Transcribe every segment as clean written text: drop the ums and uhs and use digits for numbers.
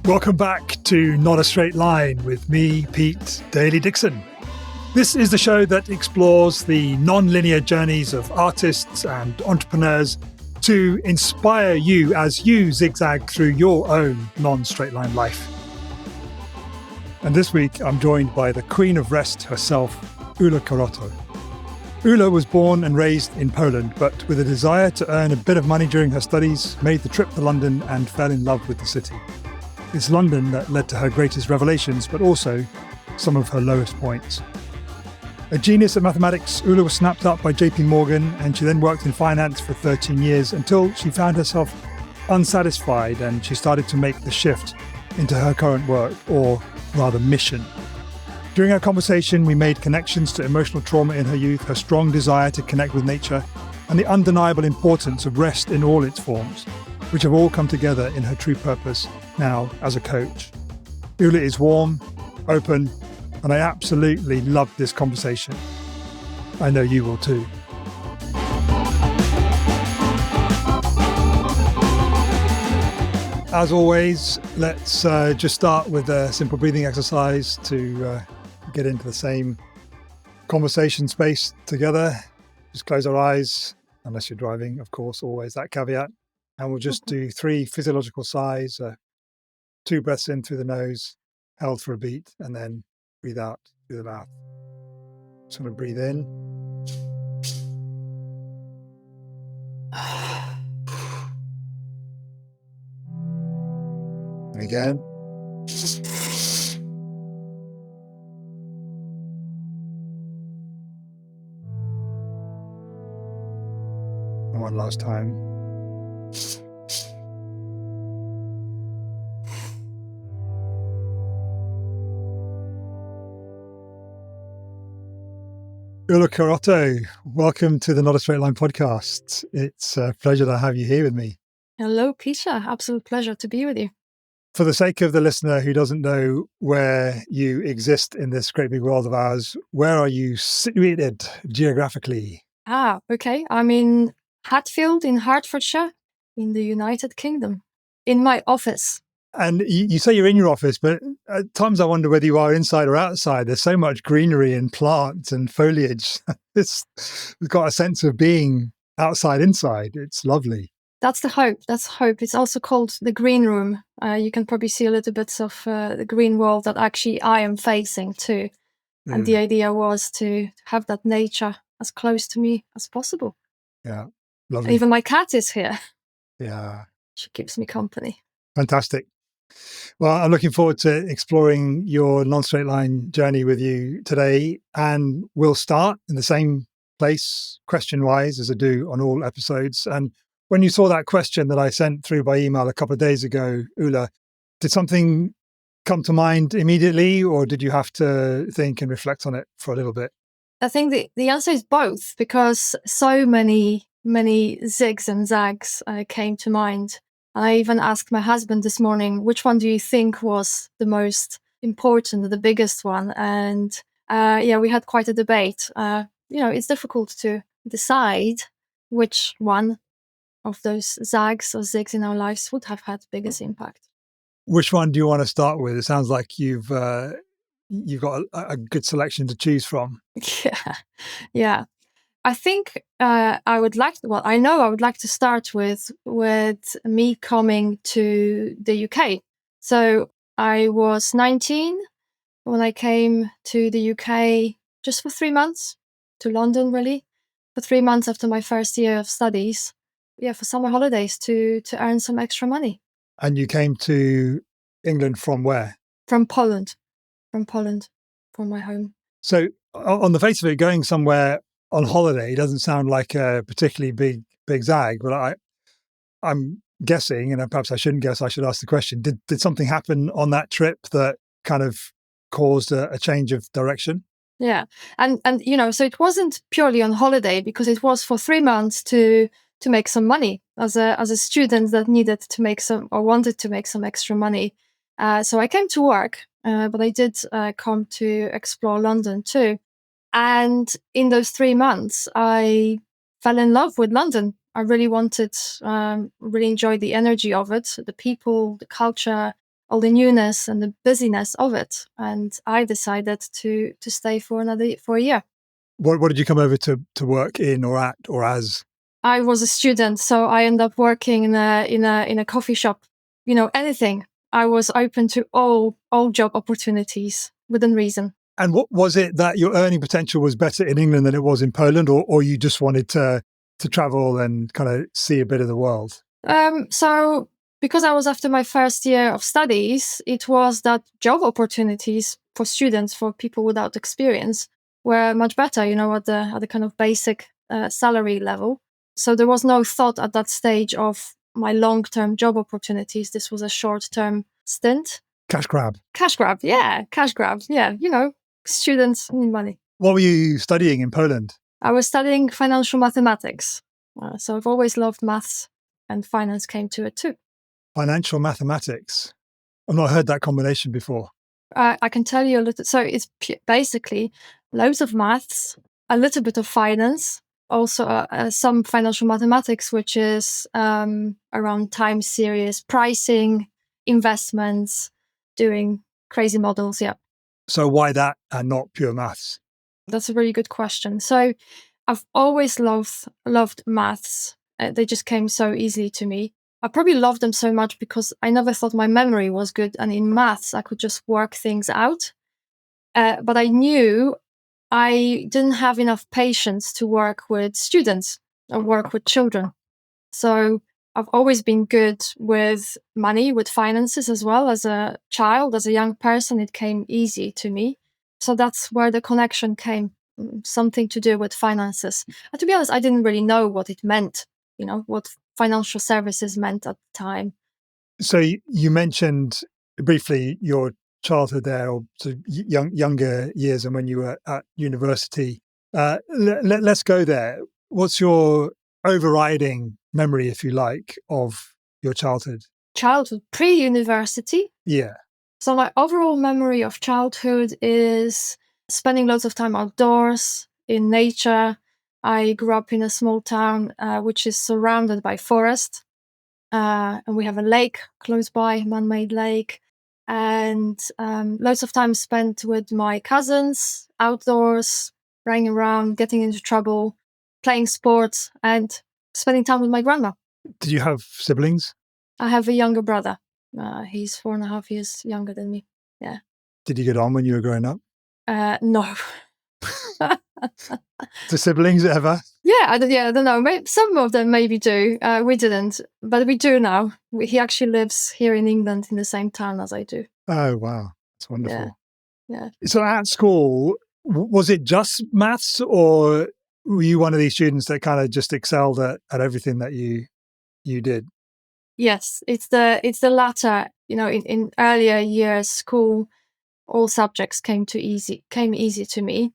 Welcome back to Not a Straight Line with me, Pete Daly-Dickson. This is the show that explores the non-linear journeys of artists and entrepreneurs to inspire you as you zigzag through your own non-straight line life. And this week, I'm joined by the Queen of Rest herself, Ula Caroto. Ula was born and raised in Poland, but with a desire to earn a bit of money during her studies, made the trip to London and fell in love with the city. It's London that led to her greatest revelations, but also some of her lowest points. A genius at mathematics, Ula was snapped up by JP Morgan, and she then worked in finance for 13 years until she found herself unsatisfied and she started to make the shift into her current work, or rather mission. During our conversation, we made connections to emotional trauma in her youth, her strong desire to connect with nature, and the undeniable importance of rest in all its forms, which have all come together in her true purpose now as a coach. Ula is warm, open, and I absolutely loved this conversation. I know you will too. As always, let's just start with a simple breathing exercise to get into the same conversation space together. Just close our eyes, unless you're driving, of course, always that caveat. And we'll just do 3 physiological sighs, 2 breaths in through the nose, held for a beat, and then breathe out through the mouth. Just going to breathe in. And again. And one last time. Ula Caroto, welcome to the Not a Straight Line podcast. It's a pleasure to have you here with me. Hello, Peter. Absolute pleasure to be with you. For the sake of the listener who doesn't know where you exist in this great big world of ours, where are you situated geographically? Okay. I'm in Hatfield in Hertfordshire in the United Kingdom, in my office. And you say you're in your office, but at times I wonder whether you are inside or outside. There's so much greenery and plants and foliage. We've got a sense of being outside, inside. It's lovely. That's the hope. That's hope. It's also called the green room. You can probably see a little bit of the green world that actually I am facing too. And the idea was to have that nature as close to me as possible. Yeah, lovely. Even my cat is here. Yeah. She keeps me company. Fantastic. Well, I'm looking forward to exploring your non-straight line journey with you today. And we'll start in the same place, question-wise, as I do on all episodes. And when you saw that question that I sent through by email a couple of days ago, Ula, did something come to mind immediately, or did you have to think and reflect on it for a little bit? I think the answer is both, because so many zigs and zags came to mind. I even asked my husband this morning, which one do you think was the most important, the biggest one? And we had quite a debate. It's difficult to decide which one of those zags or zigs in our lives would have had biggest impact. Which one do you want to start with? It sounds like you've got a good selection to choose from. Yeah. I think I would like to start with me coming to the UK. So I was 19 when I came to the UK just for 3 months, to London really, for 3 months after my first year of studies. Yeah, for summer holidays to earn some extra money. And you came to England from where? From Poland, from my home. So on the face of it, going somewhere on holiday doesn't sound like a particularly big zag, but I'm guessing, and perhaps I shouldn't guess, I should ask the question, did something happen on that trip that kind of caused a change of direction? Yeah. And so it wasn't purely on holiday, because it was for 3 months to make some money as a student that needed to make some, or wanted to make some extra money. So I came to work, but I did come to explore London too. And in those 3 months, I fell in love with London. I really really enjoyed the energy of it, the people, the culture, all the newness and the busyness of it. And I decided to stay for a year. What did you come over to work in or at or as? I was a student, so I ended up working in a coffee shop. Anything. I was open to all job opportunities within reason. And what was it that your earning potential was better in England than it was in Poland, or you just wanted to travel and kind of see a bit of the world? So because I was after my first year of studies, it was that job opportunities for students, for people without experience, were much better, at the kind of basic salary level. So there was no thought at that stage of my long-term job opportunities. This was a short-term stint. Cash grab. Cash grab, yeah. Cash grab, yeah. Students need money. What were you studying in Poland? I was studying financial mathematics. So I've always loved maths, and finance came to it too. Financial mathematics. I've not heard that combination before. I can tell you a little. So it's basically loads of maths, a little bit of finance, also some financial mathematics, which is around time series, pricing, investments, doing crazy models. Yeah. So why that and not pure maths? That's a really good question. So I've always loved maths. They just came so easily to me. I probably loved them so much because I never thought my memory was good. And in maths, I could just work things out. But I knew I didn't have enough patience to work with students or work with children. So I've always been good with money, with finances as well. As a child, as a young person, it came easy to me. So that's where the connection came, something to do with finances. And to be honest, I didn't really know what it meant, what financial services meant at the time. So you mentioned briefly your childhood there, or sort of younger years, and when you were at university. Let's go there. What's your overriding memory, if you like, of your childhood? Childhood, pre-university. Yeah. So my overall memory of childhood is spending loads of time outdoors, in nature. I grew up in a small town which is surrounded by forest. And we have a lake close by, man-made lake. And loads of time spent with my cousins, outdoors, running around, getting into trouble, playing sports, and spending time with my grandma. Did you have siblings? I have a younger brother. He's 4.5 years younger than me. Yeah. Did you get on when you were growing up? No. The siblings ever? Yeah, I don't know. Maybe, some of them maybe do. We didn't, but we do now. He actually lives here in England in the same town as I do. Oh, wow. That's wonderful. Yeah. So at school, was it just maths, or were you one of these students that kind of just excelled at everything that you did? Yes, it's the latter. In earlier years, school, all subjects came easy to me.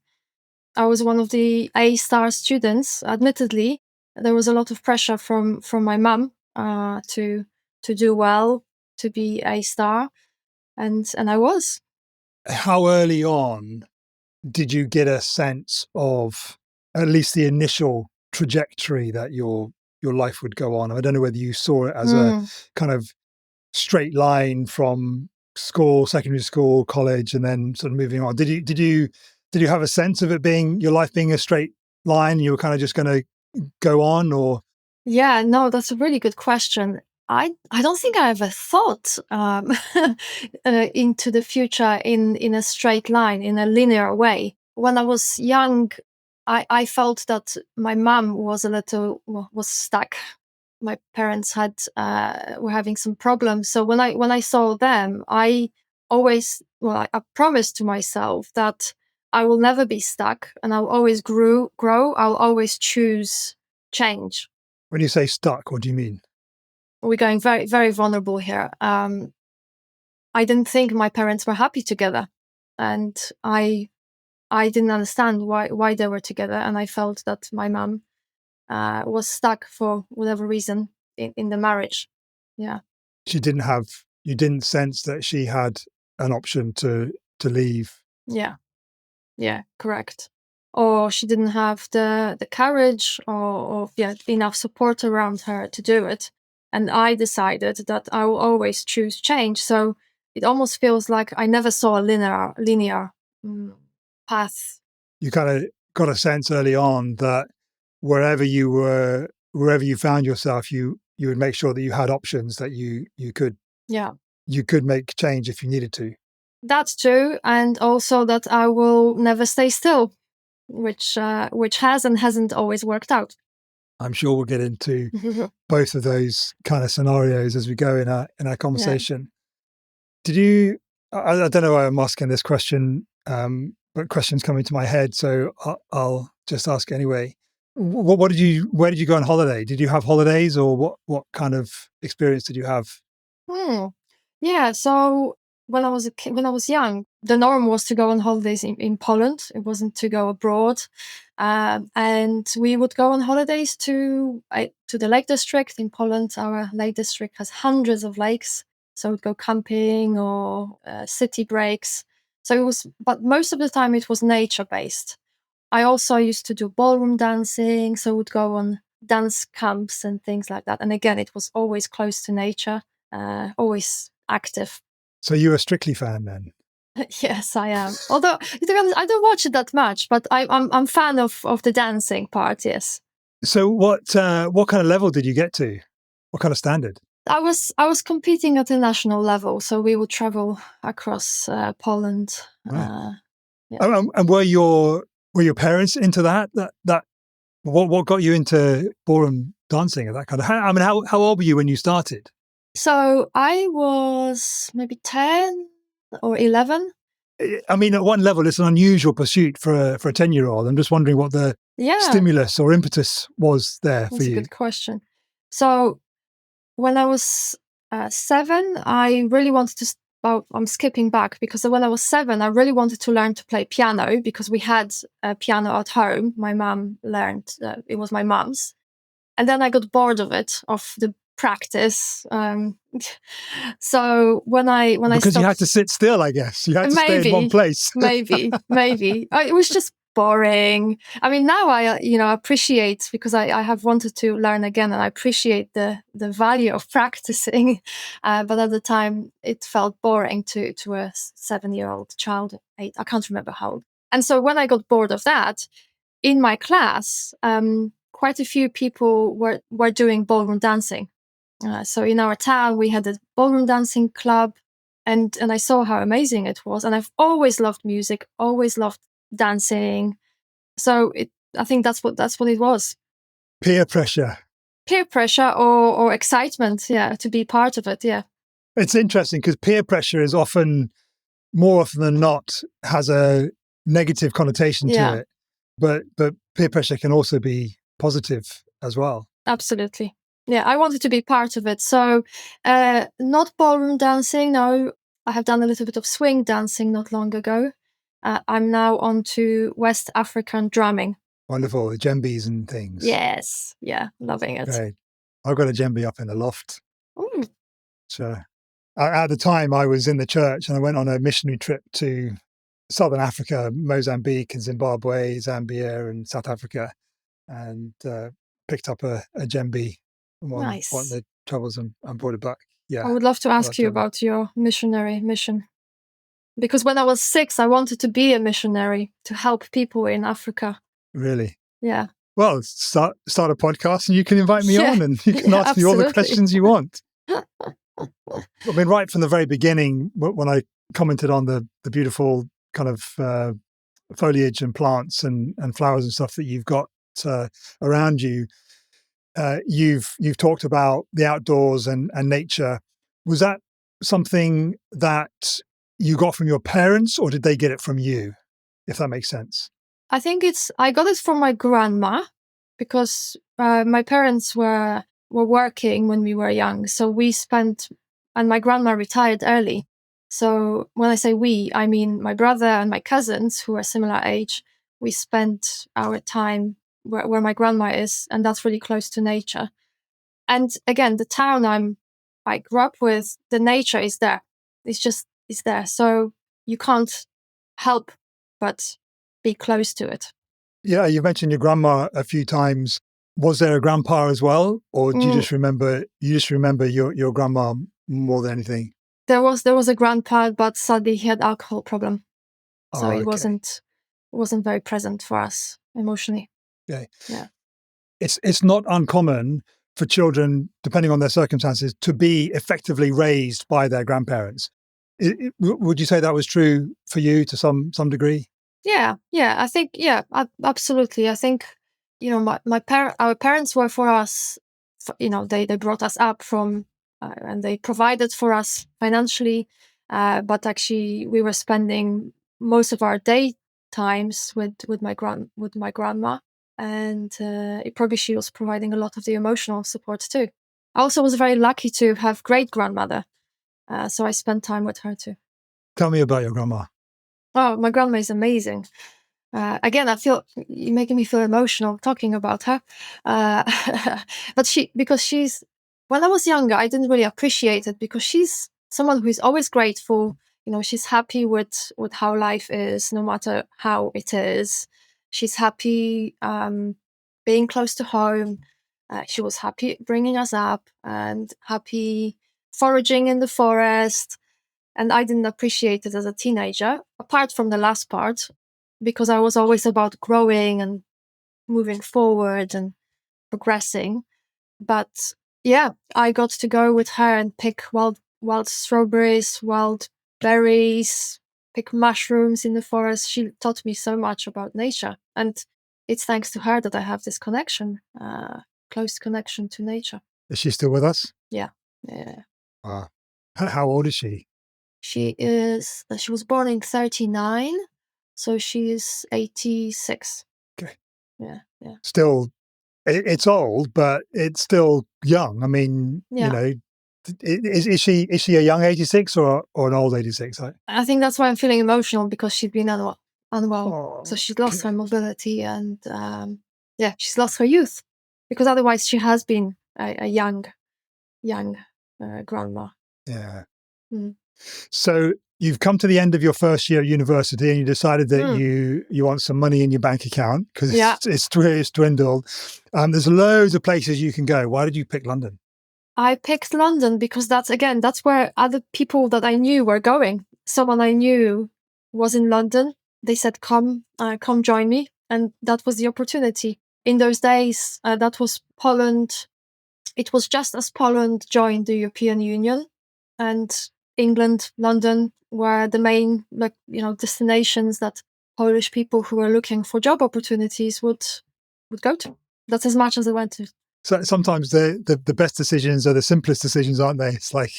I was one of the A-star students. Admittedly, there was a lot of pressure from my mum to do well, to be A-star, and I was. How early on did you get a sense of at least the initial trajectory that your life would go on? I don't know whether you saw it as a kind of straight line from school, secondary school, college, and then sort of moving on. Did you have a sense of it being your life being a straight line? You were kind of just going to go on, or? Yeah, no, that's a really good question. I don't think I ever thought into the future in a straight line, in a linear way. When I was young, I felt that my mum was was stuck. My parents were having some problems. So when I saw them, I always I promised to myself that I will never be stuck, and I'll always grow. I'll always choose change. When you say stuck, what do you mean? We're going very, very vulnerable here. I didn't think my parents were happy together, and I didn't understand why they were together, and I felt that my mum was stuck for whatever reason in the marriage. Yeah. You didn't sense that she had an option to leave. Yeah, correct. Or she didn't have the courage or enough support around her to do it. And I decided that I will always choose change. So it almost feels like I never saw a linear path. You kind of got a sense early on that wherever you found yourself, you would make sure that you had options, that you could make change if you needed to. That's true, and also that I will never stay still, which has and hasn't always worked out. I'm sure we'll get into both of those kind of scenarios as we go in our conversation. Did you? I don't know why I'm asking this question, but questions coming to my head, so I'll just ask anyway. Where did you go on holiday? Did you have holidays, or what kind of experience did you have? Yeah, so when I was young, the norm was to go on holidays in Poland. It wasn't to go abroad, and we would go on holidays to the Lake District in Poland. Our Lake District has hundreds of lakes, so we'd go camping or city breaks. But most of the time it was nature based. I also used to do ballroom dancing, so would go on dance camps and things like that. And again, it was always close to nature, always active. So you were a Strictly fan then? Yes, I am. Although I don't watch it that much, but I'm fan of the dancing part. Yes. So what kind of level did you get to? What kind of standard? I was competing at a national level, so we would travel across Poland. Right. And were your parents into that? What got you into ballroom dancing at that kind of? How old were you when you started? So I was maybe 10 or 11. I mean, at one level, it's an unusual pursuit for a 10-year-old. I'm just wondering what the stimulus or impetus was there for you. That's a good question. So when I was 7, I really wanted to. I'm skipping back because when I was 7, I really wanted to learn to play piano because we had a piano at home. My mum learned. It was my mum's, and then I got bored of the practice. So when I stopped, you had to sit still, I guess you had to stay in one place. maybe it was just boring. I mean, now I appreciate, because I have wanted to learn again, and I appreciate the value of practicing. But at the time, it felt boring to a 7-year-old child, 8. I can't remember how old. And so when I got bored of that, in my class, quite a few people were doing ballroom dancing. So in our town, we had a ballroom dancing club, and I saw how amazing it was. And I've always loved music, always loved dancing. So I think that's what it was. Peer pressure or excitement, to be part of it. Yeah. It's interesting because peer pressure is more often than not, has a negative connotation to it. But peer pressure can also be positive as well. Absolutely. Yeah, I wanted to be part of it. So not ballroom dancing, no. I have done a little bit of swing dancing not long ago. I'm now on to West African drumming. Wonderful, the djembes and things. Yes, yeah, loving it. Great. I've got a djembe up in the loft. Ooh. So at the time I was in the church, and I went on a missionary trip to Southern Africa, Mozambique and Zimbabwe, Zambia and South Africa, and picked up a djembe one of the travels and brought it back. Yeah, I would love to ask you about your missionary mission. Because when I was 6, I wanted to be a missionary to help people in Africa. Really? Yeah. Well, start a podcast and you can invite me on, and you can ask me all the questions you want. I mean, right from the very beginning, when I commented on the beautiful kind of foliage and plants and flowers and stuff that you've got around you, you've talked about the outdoors and nature. Was that something that you got from your parents, or did they get it from you, if that makes sense? I think I got it from my grandma, because my parents were working when we were young. So and my grandma retired early. So when I say we, I mean my brother and my cousins who are similar age. We spent our time where my grandma is, and that's really close to nature. And again, the town I grew up with, the nature is there. It's there. So you can't help but be close to it. Yeah, you mentioned your grandma a few times. Was there a grandpa as well, or do you just remember your grandma more than anything? There was a grandpa, but sadly he had alcohol problem, so he Okay. wasn't very present for us emotionally. Okay. Yeah. It's not uncommon for children, depending on their circumstances, to be effectively raised by their grandparents. Would you say that was true for you to some degree? Yeah, I think, absolutely. I think, our parents were for us, they brought us up from, and they provided for us financially, but actually we were spending most of our day times with my grandma, and probably she was providing a lot of the emotional support too. I also was very lucky to have great grandmother, so I spent time with her too. Tell me about your grandma. Oh, my grandma is amazing. Again, I feel you're making me feel emotional talking about her. Uh, but because she's, when I was younger, I didn't really appreciate it because she's someone who is always grateful. She's happy with how life is, no matter how it is. She's happy being close to home. She was happy bringing us up and happy foraging in the forest. And I didn't appreciate it as a teenager, apart from the last part, because I was always about growing and moving forward and progressing. But yeah, I got to go with her and pick wild strawberries, wild berries, pick mushrooms in the forest. She taught me so much about nature. And it's thanks to her that I have this connection, close connection to nature. Is she still with us? Yeah. Yeah. Wow. How old is she? She was born in 39, so she is 86. Okay. Yeah. Still, it's old, but it's still young. I mean, Yeah. is she a young 86 or an old 86? I think that's why I'm feeling emotional, because she's been unwell. So Oh, she's lost her mobility and she's lost her youth, because otherwise she has been a young grandma. yeah. Mm. So you've come to the end of your first year at university and you decided that you want some money in your bank account because it's dwindled. There's loads of places you can go. Why did you pick London? I picked London because that's where other people that I knew were going. Someone I knew was in London. They said, come join me. And that was the opportunity. In those days, that was Poland. It was just as Poland joined the European Union, and England, London were the main, destinations that Polish people who were looking for job opportunities would go to. That's as much as I went to. So sometimes the best decisions are the simplest decisions, aren't they? It's like,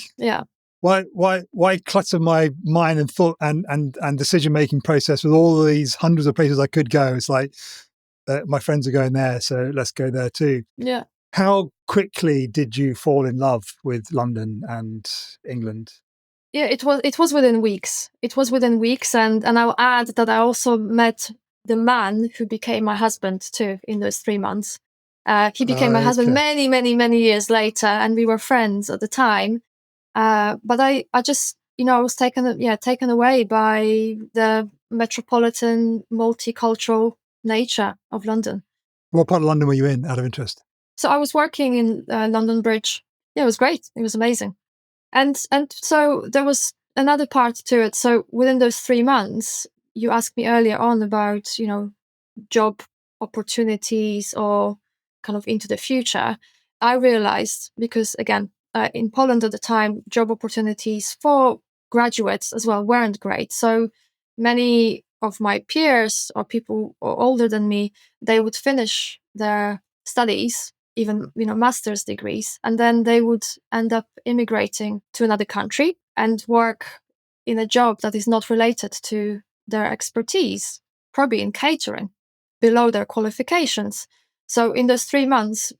why clutter my mind and thought and decision making process with all of these hundreds of places I could go? It's like my friends are going there, so let's go there too. Yeah. How quickly did you fall in love with London and England? Yeah, it was within weeks. It was within weeks, and I'll add that I also met the man who became my husband too in those 3 months. He became my husband many, many, many years later, and we were friends at the time. But I just, I was taken away by the metropolitan, multicultural nature of London. What part of London were you in, out of interest? So I was working in London Bridge. Yeah, it was great. It was amazing. And so there was another part to it. So within those 3 months, you asked me earlier on about, job opportunities or kind of into the future. I realized, because again, in Poland at the time, job opportunities for graduates as well weren't great. So many of my peers or people older than me, they would finish their studies, even master's degrees, and then they would end up immigrating to another country and work in a job that is not related to their expertise, probably in catering, below their qualifications. So in those 3 months,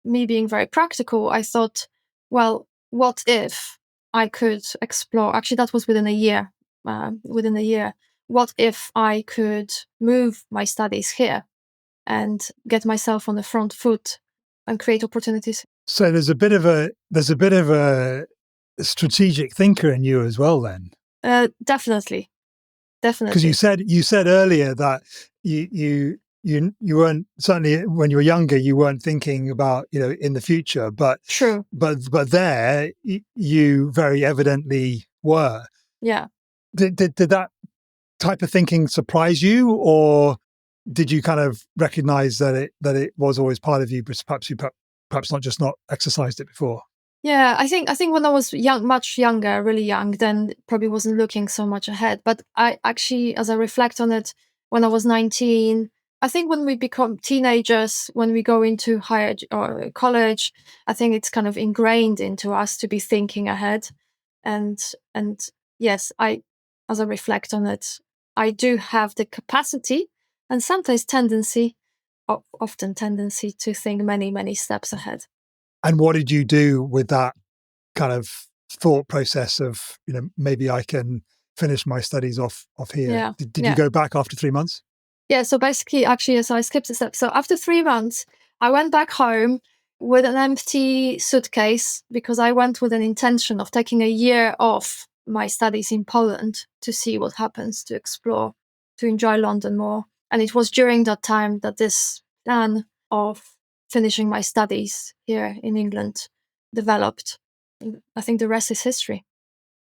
me being very practical, I thought, well, what if I could explore? Actually, that was within a year. What if I could move my studies here and get myself on the front foot and create opportunities? So there's a bit of a strategic thinker in you as well, then. Definitely. Because you said earlier that you you weren't, certainly when you were younger, you weren't thinking about, in the future, but True. there you very evidently were. Yeah. Did that type of thinking surprise you, or did you kind of recognize that it was always part of you, but perhaps not exercised it before? Yeah, I think when I was young, much younger, really young, then probably wasn't looking so much ahead. But I actually, as I reflect on it, when I was 19, I think when we become teenagers, when we go into higher or college, I think it's kind of ingrained into us to be thinking ahead. And yes, as I reflect on it, I do have the capacity and sometimes often tendency to think many, many steps ahead. And what did you do with that kind of thought process of, maybe I can finish my studies off here? Yeah. Did you Yeah. go back after 3 months? Yeah, so basically, actually, so I skipped a step. So after 3 months, I went back home with an empty suitcase because I went with an intention of taking a year off my studies in Poland to see what happens, to explore, to enjoy London more. And it was during that time that this plan of finishing my studies here in England developed. I think the rest is history.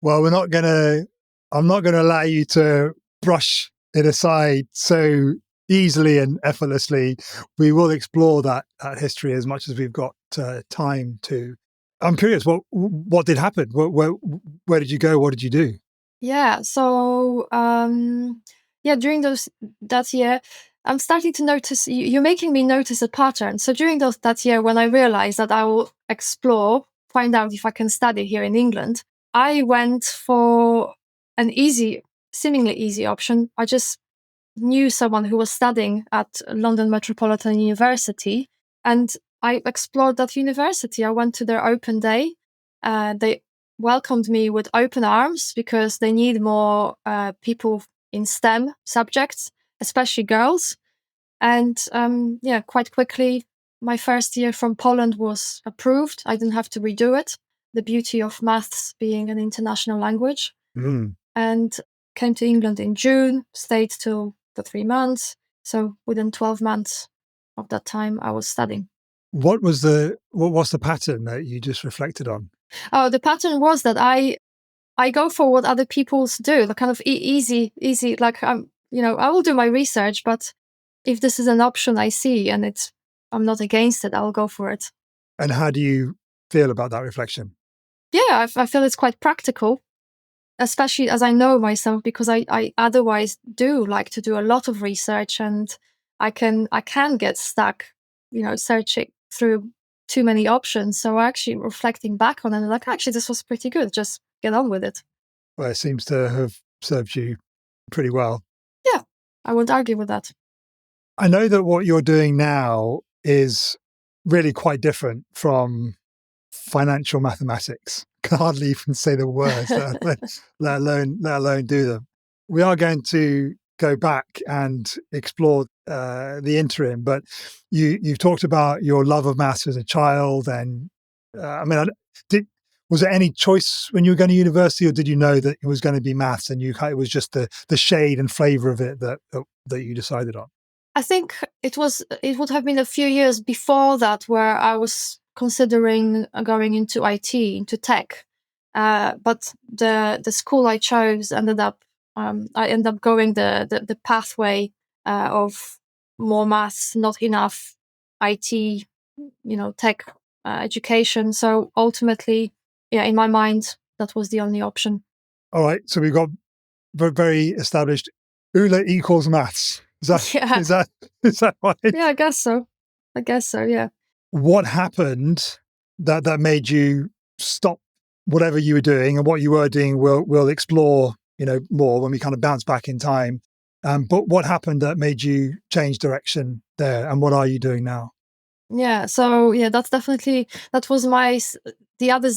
Well, I'm not gonna allow you to brush it aside so easily and effortlessly. We will explore that history as much as we've got time to. I'm curious, what did happen? Where did you go? What did you do? Yeah. So, yeah, during that year, I'm starting to notice you're making me notice a pattern. So during that year, when I realized that I will explore, find out if I can study here in England, I went for an seemingly easy option. I just knew someone who was studying at London Metropolitan University, and I explored that university. I went to their open day. They welcomed me with open arms because they need more people in STEM subjects, especially girls. And yeah, quite quickly, my first year from Poland was approved. I didn't have to redo it. The beauty of maths being an international language. Mm. And came to England in June, stayed till the 3 months. So within 12 months of that time, I was studying. What was the pattern that you just reflected on? Oh, the pattern was that I go for what other people's do, the kind of easy. Like I will do my research, but if this is an option I see and I'm not against it, I'll go for it. And how do you feel about that reflection? Yeah, I feel it's quite practical, especially as I know myself, because I otherwise do like to do a lot of research, and I can get stuck, searching through too many options. So actually reflecting back on it, like, actually, this was pretty good. Just get on with it. Well, it seems to have served you pretty well. Yeah, I won't argue with that. I know that what you're doing now is really quite different from financial mathematics. Can hardly even say the words, let alone do them. We are going to go back and explore the interim, but you've talked about your love of maths as a child, and was there any choice when you were going to university, or did you know that it was going to be maths, and it was just the shade and flavour of it that you decided on? I think it would have been a few years before that where I was considering going into IT, into tech. But the school I chose I ended up going the pathway of more maths, not enough IT, tech education. So ultimately, yeah, in my mind, that was the only option. All right, so we've got very established Ula equals maths. Is that Yeah, is that right? yeah, I guess so. Yeah. What happened that made you stop whatever you were doing, and what you were doing we'll explore, more when we kind of bounce back in time. But what happened that made you change direction there, and what are you doing now? Yeah, so yeah, that was the other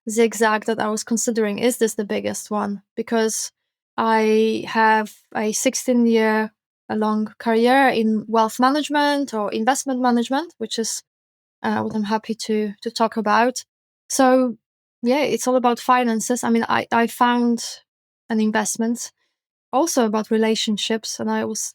zigzag that I was considering. Is this the biggest one? Because I have a 16-year long career in wealth management or investment management, which is what I'm happy to talk about. So yeah, it's all about finances. I mean, I found an investment also about relationships. And I was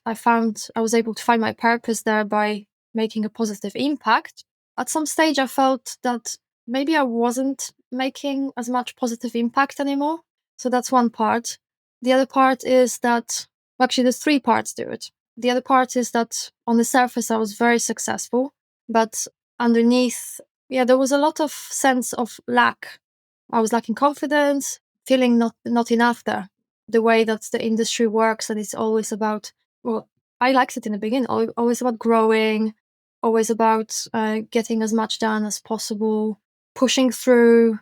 able to find my purpose there by making a positive impact. At some stage, I felt that maybe I wasn't making as much positive impact anymore. So that's one part. The other part is that, actually, there's three parts to it. The other part is that on the surface, I was very successful, but underneath, there was a lot of sense of lack. I was lacking confidence, feeling not enough there. The way that the industry works, and it's always about, well, I liked it in the beginning, always about growing, always about getting as much done as possible, pushing through,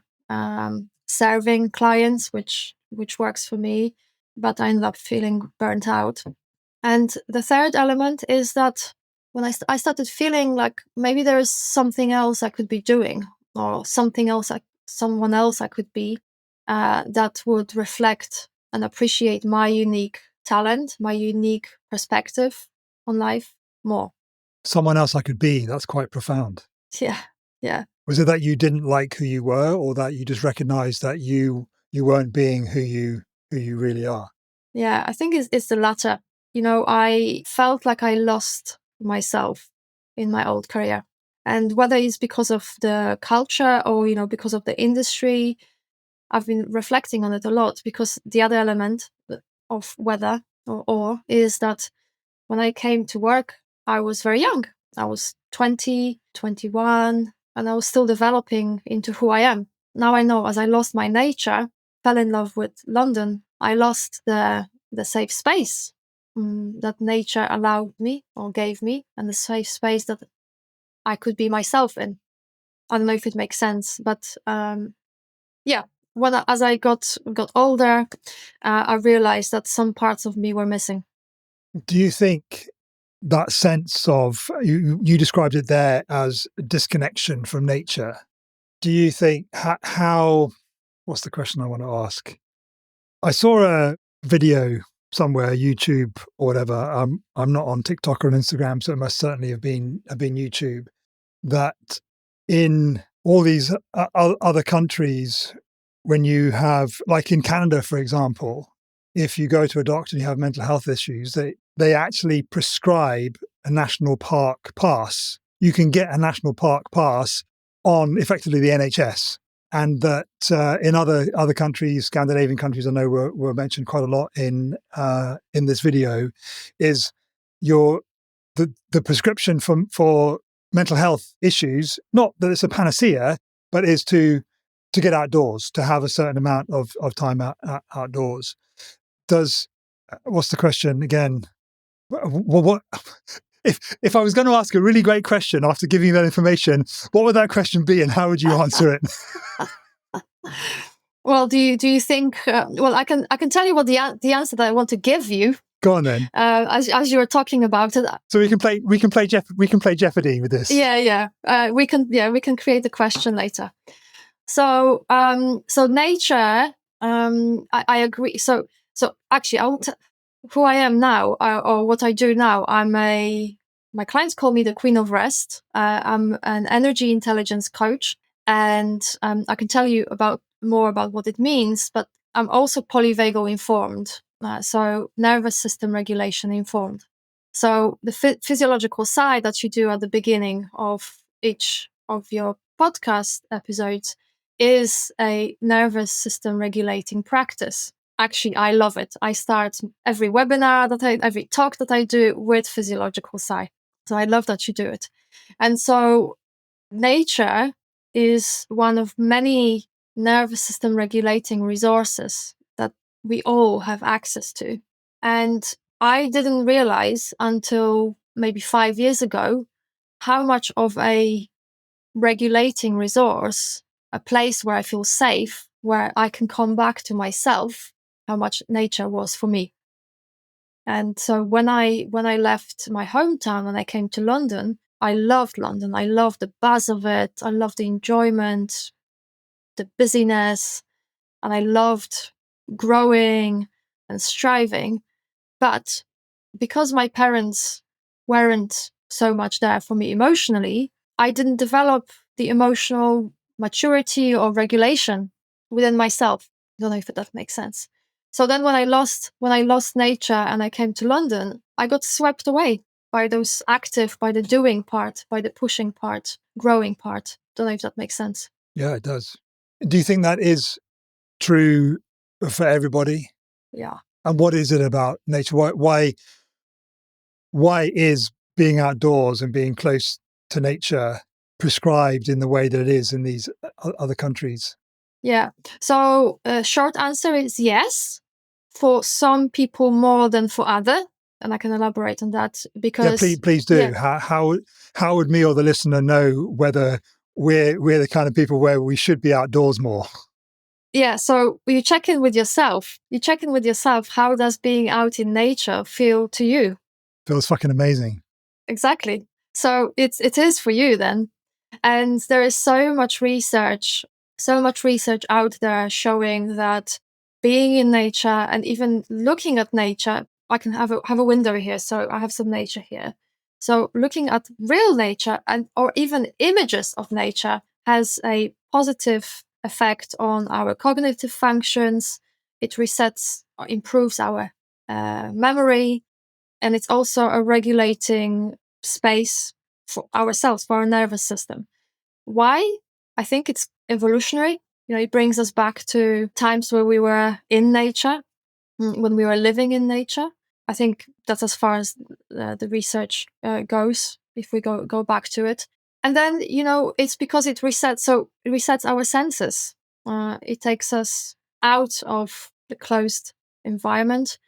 serving clients, which works for me, but I ended up feeling burnt out. And the third element is that when I started feeling like maybe there is something else I could be doing, or someone else I could be, that would reflect and appreciate my unique talent, my unique perspective on life more. Someone else I could be. That's quite profound. Yeah, yeah. Was it that you didn't like who you were, or that you just recognized that you weren't being who you really are? Yeah, I think it's the latter. I felt like I lost myself in my old career. And whether it's because of the culture or, because of the industry, I've been reflecting on it a lot, because the other element of whether or is that when I came to work, I was very young. I was 20, 21, and I was still developing into who I am. Now I know, as I lost my nature, fell in love with London, I lost the safe space that nature allowed me or gave me, and the safe space that I could be myself in. I don't know if it makes sense, but as I got older, I realized that some parts of me were missing. Do you think that sense of, you described it there as disconnection from nature? Do you think how what's the question I want to ask? I saw a video somewhere, YouTube or whatever. I'm not on TikTok or on Instagram, so it must certainly have been YouTube. That in all these other countries, when you have, like in Canada, for example, if you go to a doctor and you have mental health issues, they actually prescribe a national park pass. You can get a national park pass on effectively the NHS. And that in other countries, Scandinavian countries, I know were mentioned quite a lot in this video, is the prescription for mental health issues. Not that it's a panacea, but is to get outdoors, to have a certain amount of time outdoors. What's the question again? What if I was going to ask a really great question after giving you that information, what would that question be, and how would you answer it? Well, do you think? Well, I can tell you what the answer that I want to give you. Go on then. As you were talking about it, so we can play Jeopardy with this. Yeah. We can create a question later. So nature. I agree. So actually, who I am now, or what I do now. My clients call me the Queen of Rest. I'm an energy intelligence coach, and I can tell you more about what it means. But I'm also polyvagal informed, so nervous system regulation informed. So the physiological side that you do at the beginning of each of your podcast episodes is a nervous system regulating practice. Actually, I love it. I start every webinar every talk that I do with physiological side. So I love that you do it. And so nature is one of many nervous system regulating resources that we all have access to. And I didn't realize until maybe 5 years ago how much of a regulating resource, a place where I feel safe, where I can come back to myself, how much nature was for me. And so when I left my hometown and I came to London, I loved London. I loved the buzz of it. I loved the enjoyment, the busyness, and I loved growing and striving. But because my parents weren't so much there for me emotionally, I didn't develop the emotional maturity or regulation within myself. I don't know if that makes sense. So then when I lost nature and I came to London, I got swept away by those active, by the doing part, by the pushing part, growing part. Don't know if that makes sense. Yeah, it does. Do you think that is true for everybody? Yeah. And what is it about nature? Why is being outdoors and being close to nature prescribed in the way that it is in these other countries? Yeah. So short answer is yes. For some people more than for other, and I can elaborate on that Yeah, because please do. How would me or the listener know whether we're the kind of people where we should be outdoors more? yeah. So you check in with yourself. You check in with yourself. How does being out in nature feel to you? Feels fucking amazing. Exactly. So it is for you then. And there is so much research out there showing that being in nature and even looking at nature, I can have a window here, so I have some nature here. So looking at real nature and or even images of nature has a positive effect on our cognitive functions. It resets or improves our memory, and it's also a regulating space for ourselves, for our nervous system. Why? I think it's evolutionary. It brings us back to times where we were in nature, when we were living in nature. I think that's as far as the research goes, if we go back to it. And then, it's because it resets. So it resets our senses. It takes us out of the closed environment,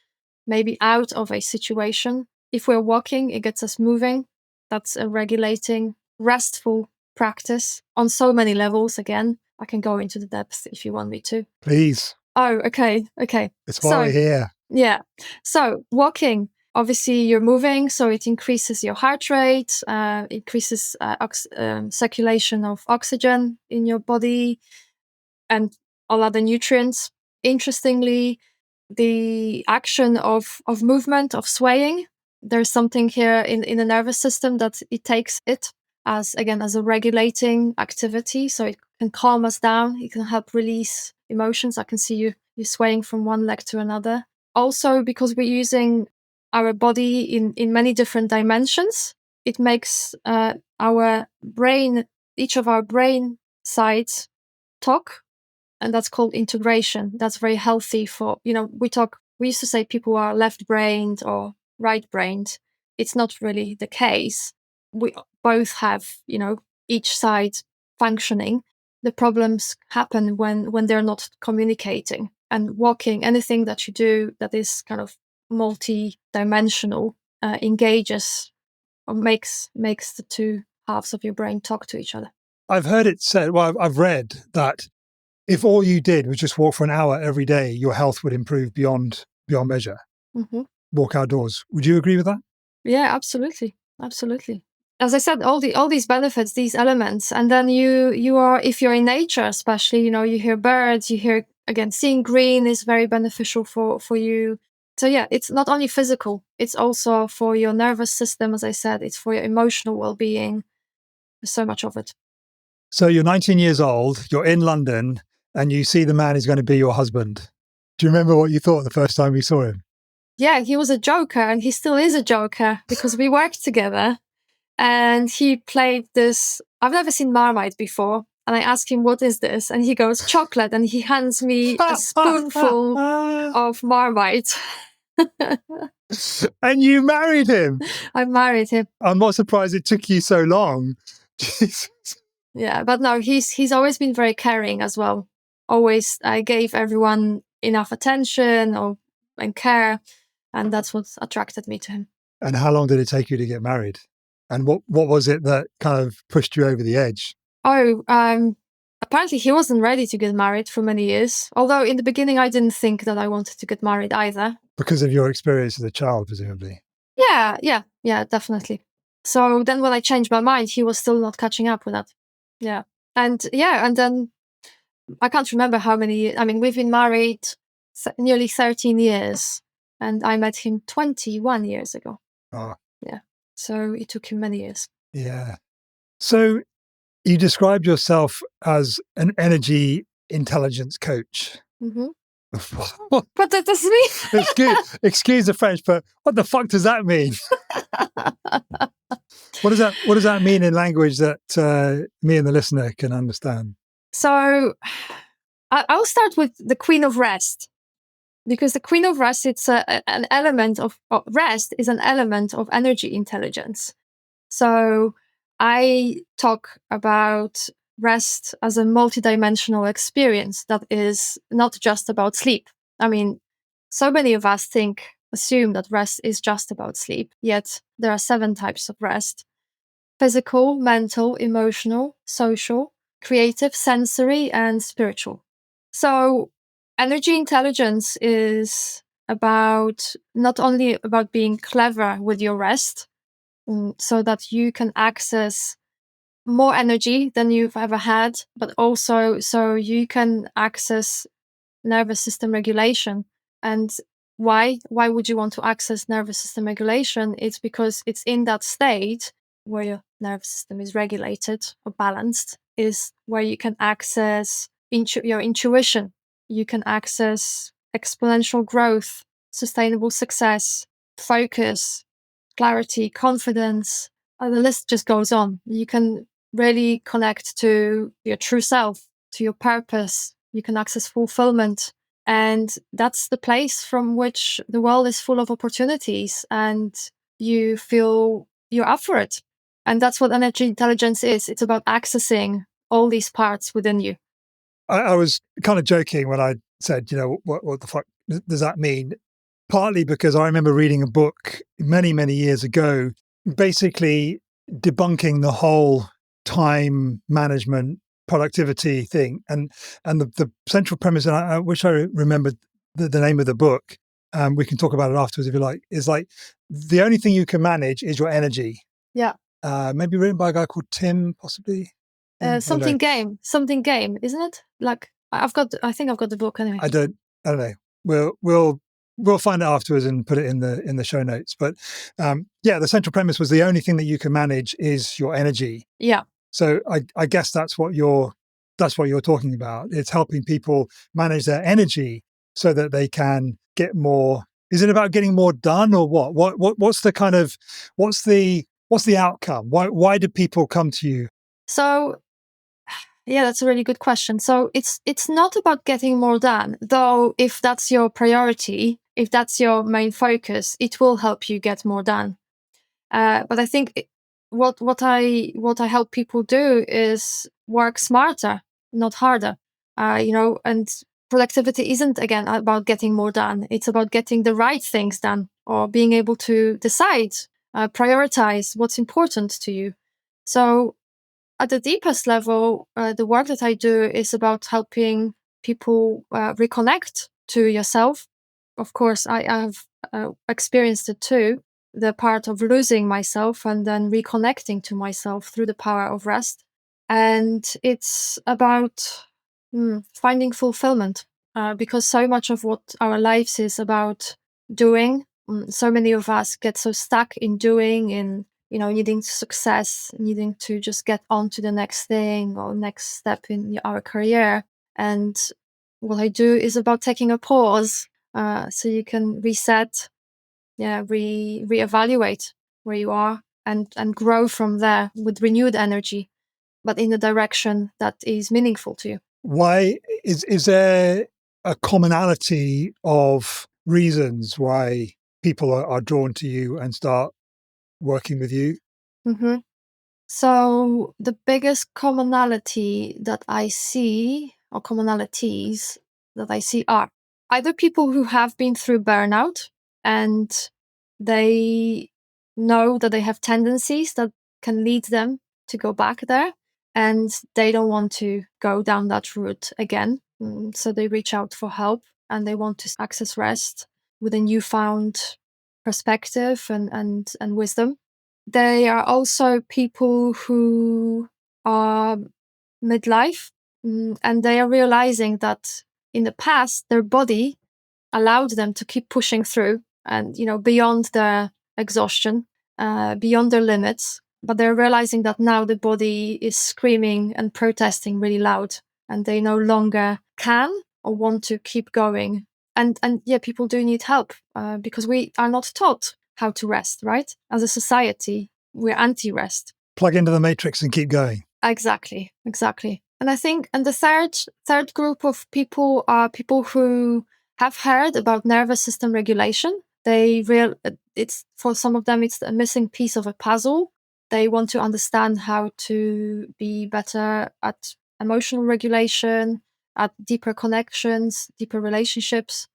maybe out of a situation. If we're walking, it gets us moving. That's a regulating, restful practice on so many levels. Again, I can go into the depth if you want me to. Please. Oh, okay. It's why we're here. Yeah. So walking, obviously you're moving, so it increases your heart rate, increases circulation of oxygen in your body and all other nutrients. Interestingly, the action of movement, of swaying, there's something here in the nervous system that it takes it as a regulating activity. So it can calm us down. It can help release emotions. I can see you swaying from one leg to another. Also, because we're using our body in many different dimensions, it makes our brain, each of our brain sides talk, and that's called integration. That's very healthy for, we used to say people are left-brained or right-brained. It's not really the case. We both have, each side functioning. The problems happen when they're not communicating. And walking, anything that you do that is kind of multi-dimensional, engages or makes the two halves of your brain talk to each other. I've heard it said, well, I've read that if all you did was just walk for an hour every day, your health would improve beyond measure. Mm-hmm. Walk outdoors. Would you agree with that? Yeah, absolutely. As I said, all these benefits, these elements, and then you are, if you're in nature, especially, you hear birds, you hear, again, seeing green is very beneficial for you. So yeah, it's not only physical, it's also for your nervous system. As I said, it's for your emotional well-being. There's so much of it. So you're 19 years old, you're in London, and you see the man who's going to be your husband. Do you remember what you thought the first time you saw him? Yeah, he was a joker, and he still is a joker because we worked together. And he played this, I've never seen Marmite before. And I asked him, what is this? And he goes, chocolate. And he hands me a spoonful of Marmite. And you married him? I married him. I'm not surprised it took you so long. Jesus. Yeah, but no, he's always been very caring as well. Always, I gave everyone enough attention and care. And that's what attracted me to him. And how long did it take you to get married? And what was it that kind of pushed you over the edge? Oh, apparently he wasn't ready to get married for many years. Although in the beginning, I didn't think that I wanted to get married either. Because of your experience as a child, presumably. Yeah, definitely. So then when I changed my mind, he was still not catching up with that. Yeah. And then I can't remember how many years. I mean, we've been married nearly 13 years, and I met him 21 years ago. Oh. Yeah. So it took him many years. Yeah. So you described yourself as an energy intelligence coach. Mm-hmm. What does this mean? excuse the French, but what the fuck does that mean? What does that mean in language that me and the listener can understand? So I'll start with the Queen of Rest, because the Queen of Rest, it's an element of rest is an element of energy intelligence. So I talk about rest as a multidimensional experience that is not just about sleep. I mean, so many of us assume that rest is just about sleep, yet there are 7 types of rest: physical, mental, emotional, social, creative, sensory, and spiritual. So energy intelligence is about not only about being clever with your rest, so that you can access more energy than you've ever had, but also so you can access nervous system regulation. And why would you want to access nervous system regulation? It's because it's in that state where your nervous system is regulated or balanced, is where you can access your intuition. You can access exponential growth, sustainable success, focus, clarity, confidence. The list just goes on. You can really connect to your true self, to your purpose. You can access fulfillment. And that's the place from which the world is full of opportunities, and you feel you're up for it. And that's what energy intelligence is. It's about accessing all these parts within you. I was kind of joking when I said, what the fuck does that mean? Partly because I remember reading a book many, many years ago, basically debunking the whole time management productivity thing. And the central premise, and I wish I remembered the name of the book, we can talk about it afterwards if you like, is like the only thing you can manage is your energy. Yeah. Maybe written by a guy called Tim, possibly. Something game, isn't it? Like I think I've got the book anyway. I don't know. We'll find it afterwards and put it in the show notes. But the central premise was the only thing that you can manage is your energy. Yeah. So I guess that's what you're talking about. It's helping people manage their energy so that they can get more. Is it about getting more done, or what? What's the outcome? Why do people come to you? So yeah, that's a really good question. So it's not about getting more done, though. If that's your priority, if that's your main focus, it will help you get more done. But I think what I help people do is work smarter, not harder. And productivity isn't again about getting more done. It's about getting the right things done, or being able to decide, prioritize what's important to you. So at the deepest level, the work that I do is about helping people reconnect to yourself. Of course, I have experienced it too, the part of losing myself and then reconnecting to myself through the power of rest. And it's about finding fulfillment, because so much of what our lives is about doing. So many of us get so stuck in doing, in needing success, needing to just get on to the next thing or next step in our career. And what I do is about taking a pause, so you can reset, reevaluate where you are, and grow from there with renewed energy, but in a direction that is meaningful to you. Why is there a commonality of reasons why people are drawn to you and start working with you? Mm-hmm. So the biggest commonality that I see, or commonalities that I see, are either people who have been through burnout and they know that they have tendencies that can lead them to go back there, and they don't want to go down that route again. So they reach out for help and they want to access rest with a newfound perspective and wisdom. They are also people who are midlife, and they are realizing that in the past, their body allowed them to keep pushing through and, beyond their exhaustion, beyond their limits. But they're realizing that now the body is screaming and protesting really loud, and they no longer can or want to keep going. And yeah, people do need help because we are not taught how to rest, right? As a society, we're anti-rest. Plug into the matrix and keep going. Exactly. And I think, and the third group of people are people who have heard about nervous system regulation. It's for some of them, it's a missing piece of a puzzle. They want to understand how to be better at emotional regulation, at deeper connections, deeper relationships.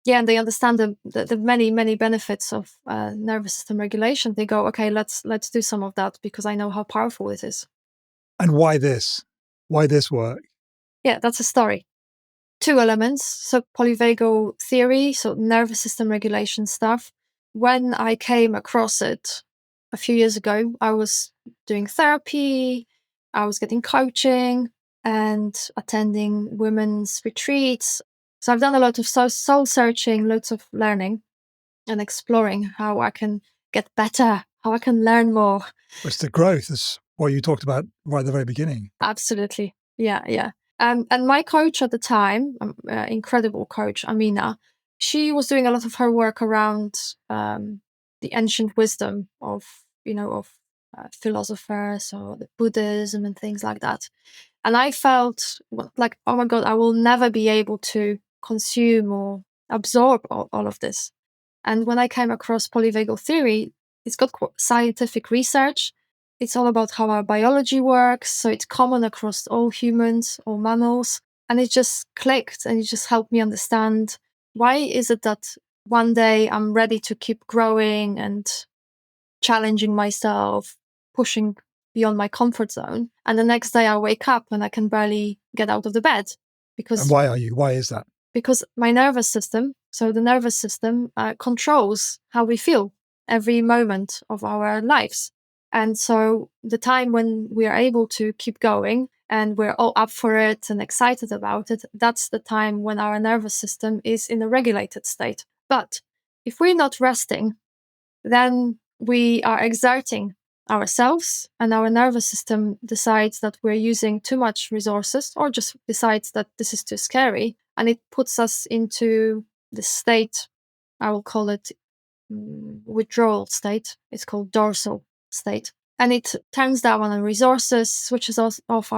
Yeah, and they understand the many benefits of nervous system regulation. They go, okay, let's do some of that because I know how powerful it is. And why this? Why this work? Yeah, that's a story. 2 elements. So polyvagal theory, so nervous system regulation stuff. When I came across it a few years ago, I was doing therapy, I was getting coaching and attending women's retreats. So I've done a lot of soul searching, lots of learning and exploring how I can get better, how I can learn more. It's the growth. That's what you talked about right at the very beginning. Absolutely. Yeah. And my coach at the time, incredible coach, Amina, she was doing a lot of her work around the ancient wisdom of philosophers or the Buddhism and things like that. And I felt like, oh my God, I will never be able to consume or absorb all of this. And when I came across polyvagal theory, it's got scientific research. It's all about how our biology works. So it's common across all humans, all mammals. And it just clicked and it just helped me understand why is it that one day I'm ready to keep growing and challenging myself, pushing beyond my comfort zone. And the next day I wake up and I can barely get out of the bed. And why are you? Why is that? Because my nervous system, so the nervous system controls how we feel every moment of our lives. And so the time when we are able to keep going and we're all up for it and excited about it, that's the time when our nervous system is in a regulated state. But if we're not resting, then we are exerting ourselves and our nervous system decides that we're using too much resources or just decides that this is too scary. And it puts us into the state, I will call it withdrawal state. It's called dorsal state. And it turns down on our resources, switches off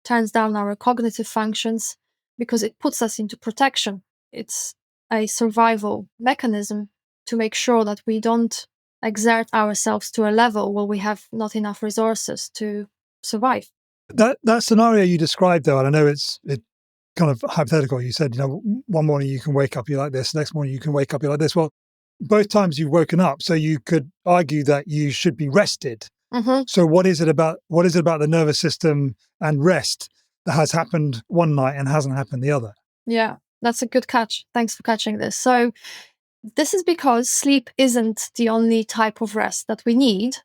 turns down our cognitive functions because it puts us into protection. It's a survival mechanism to make sure that we don't exert ourselves to a level where we have not enough resources to survive. That scenario you described, though, and I know it's kind of hypothetical. You said, one morning you can wake up, you're like this. Next morning you can wake up, you're like this. Well, both times you've woken up, so you could argue that you should be rested. Mm-hmm. So what is it about the nervous system and rest that has happened one night and hasn't happened the other? Yeah, that's a good catch. Thanks for catching this. So this is because sleep isn't the only type of rest that we need.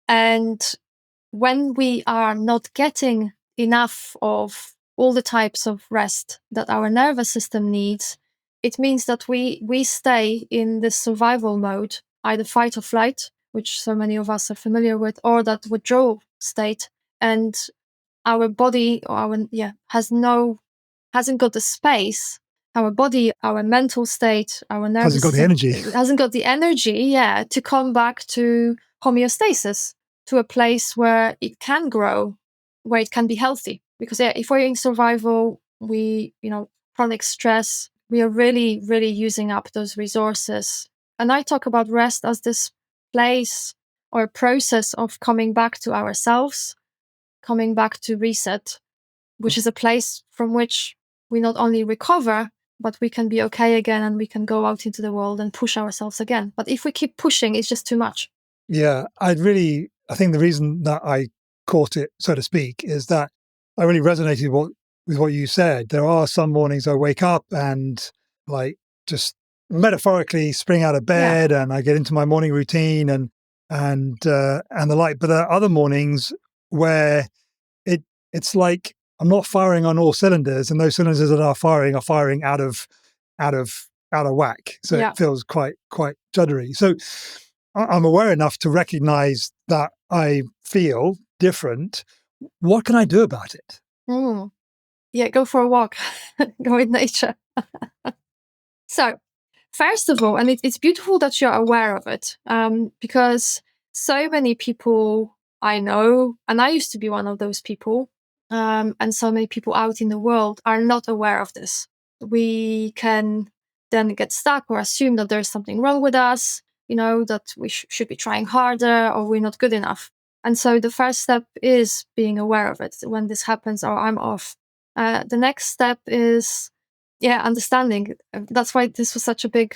And when we are not getting enough of all the types of rest that our nervous system needs, it means that we stay in this survival mode, either fight or flight, which so many of us are familiar with, or that withdrawal state. And our body hasn't got the space. Our body, our mental state, our nervous hasn't got the energy. Hasn't got the energy, to come back to homeostasis, to a place where it can grow, where it can be healthy. Because if we're in survival, chronic stress, we are really, really using up those resources. And I talk about rest as this place or a process of coming back to ourselves, coming back to reset, which is a place from which we not only recover, but we can be okay again and we can go out into the world and push ourselves again. But if we keep pushing, it's just too much. Yeah, I think the reason that I caught it, so to speak, is that I really resonated with what you said. There are some mornings I wake up and just metaphorically spring out of bed and I get into my morning routine and the like. But there are other mornings where it's like I'm not firing on all cylinders, and those cylinders that are firing out of whack. So it feels quite juddery. So I'm aware enough to recognize that I feel different. What can I do about it? Yeah, go for a walk, go in nature. So, first of all, and it's beautiful that you're aware of it, because so many people I know, and I used to be one of those people, and so many people out in the world are not aware of this. We can then get stuck or assume that there's something wrong with us, that we should be trying harder or we're not good enough. And so the first step is being aware of it when this happens or I'm off. The next step is understanding. That's why this was such a big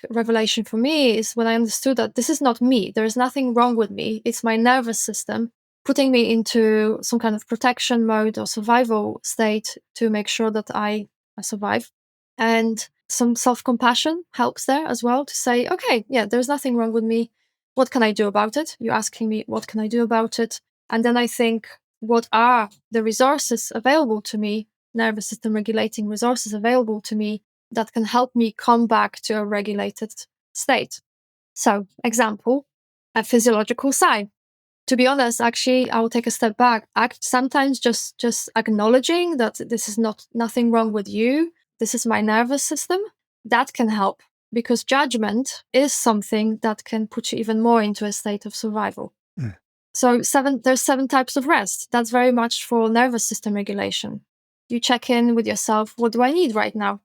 revelation for me, is when I understood that this is not me. There is nothing wrong with me. It's my nervous system putting me into some kind of protection mode or survival state to make sure that I survive. And some self-compassion helps there as well, to say, okay, there's nothing wrong with me. What can I do about it? You're asking me, what can I do about it? And then I think, what are the resources available to me, nervous system regulating resources available to me, that can help me come back to a regulated state? So, example, a physiological sign. To be honest, actually, I will take a step back. Sometimes just acknowledging that this is nothing wrong with you, this is my nervous system, that can help, because judgment is something that can put you even more into a state of survival. Mm. So there's 7 types of rest. That's very much for nervous system regulation. You check in with yourself. What do I need right now?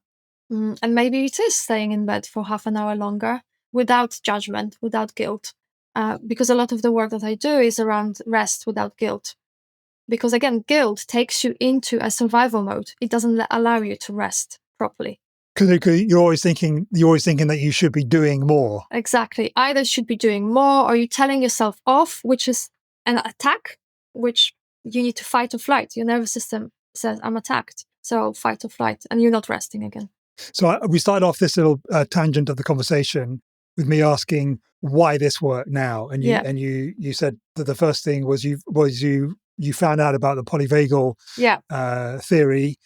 And maybe it is staying in bed for half an hour longer without judgment, without guilt. Because a lot of the work that I do is around rest without guilt. Because again, guilt takes you into a survival mode. It doesn't allow you to rest properly. Because you're always thinking that you should be doing more. Exactly. Either should be doing more, or you're telling yourself off, which is an attack, which you need to fight or flight. Your nervous system says, I'm attacked, so fight or flight, and you're not resting again. So we started off this little tangent of the conversation with me asking why this work now, and you said that the first thing was you found out about the polyvagal theory.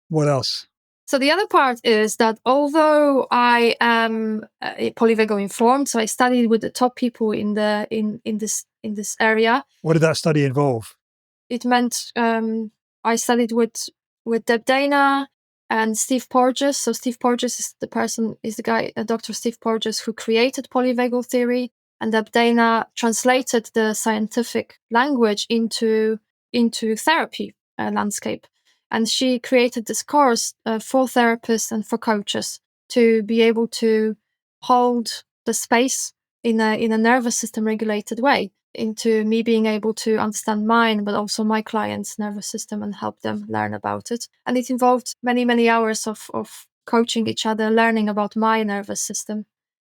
What else? So the other part is that although I am polyvagal informed, so I studied with the top people in this area. What did that study involve? It meant I studied with Deb Dana and Steve Porges. So Steve Porges is the guy, Dr. Steve Porges, who created polyvagal theory, and Deb Dana translated the scientific language into therapy landscape. And she created this course for therapists and for coaches to be able to hold the space in a nervous system regulated way, into me being able to understand mine, but also my client's nervous system, and help them learn about it. And it involved many, many hours of coaching each other, learning about my nervous system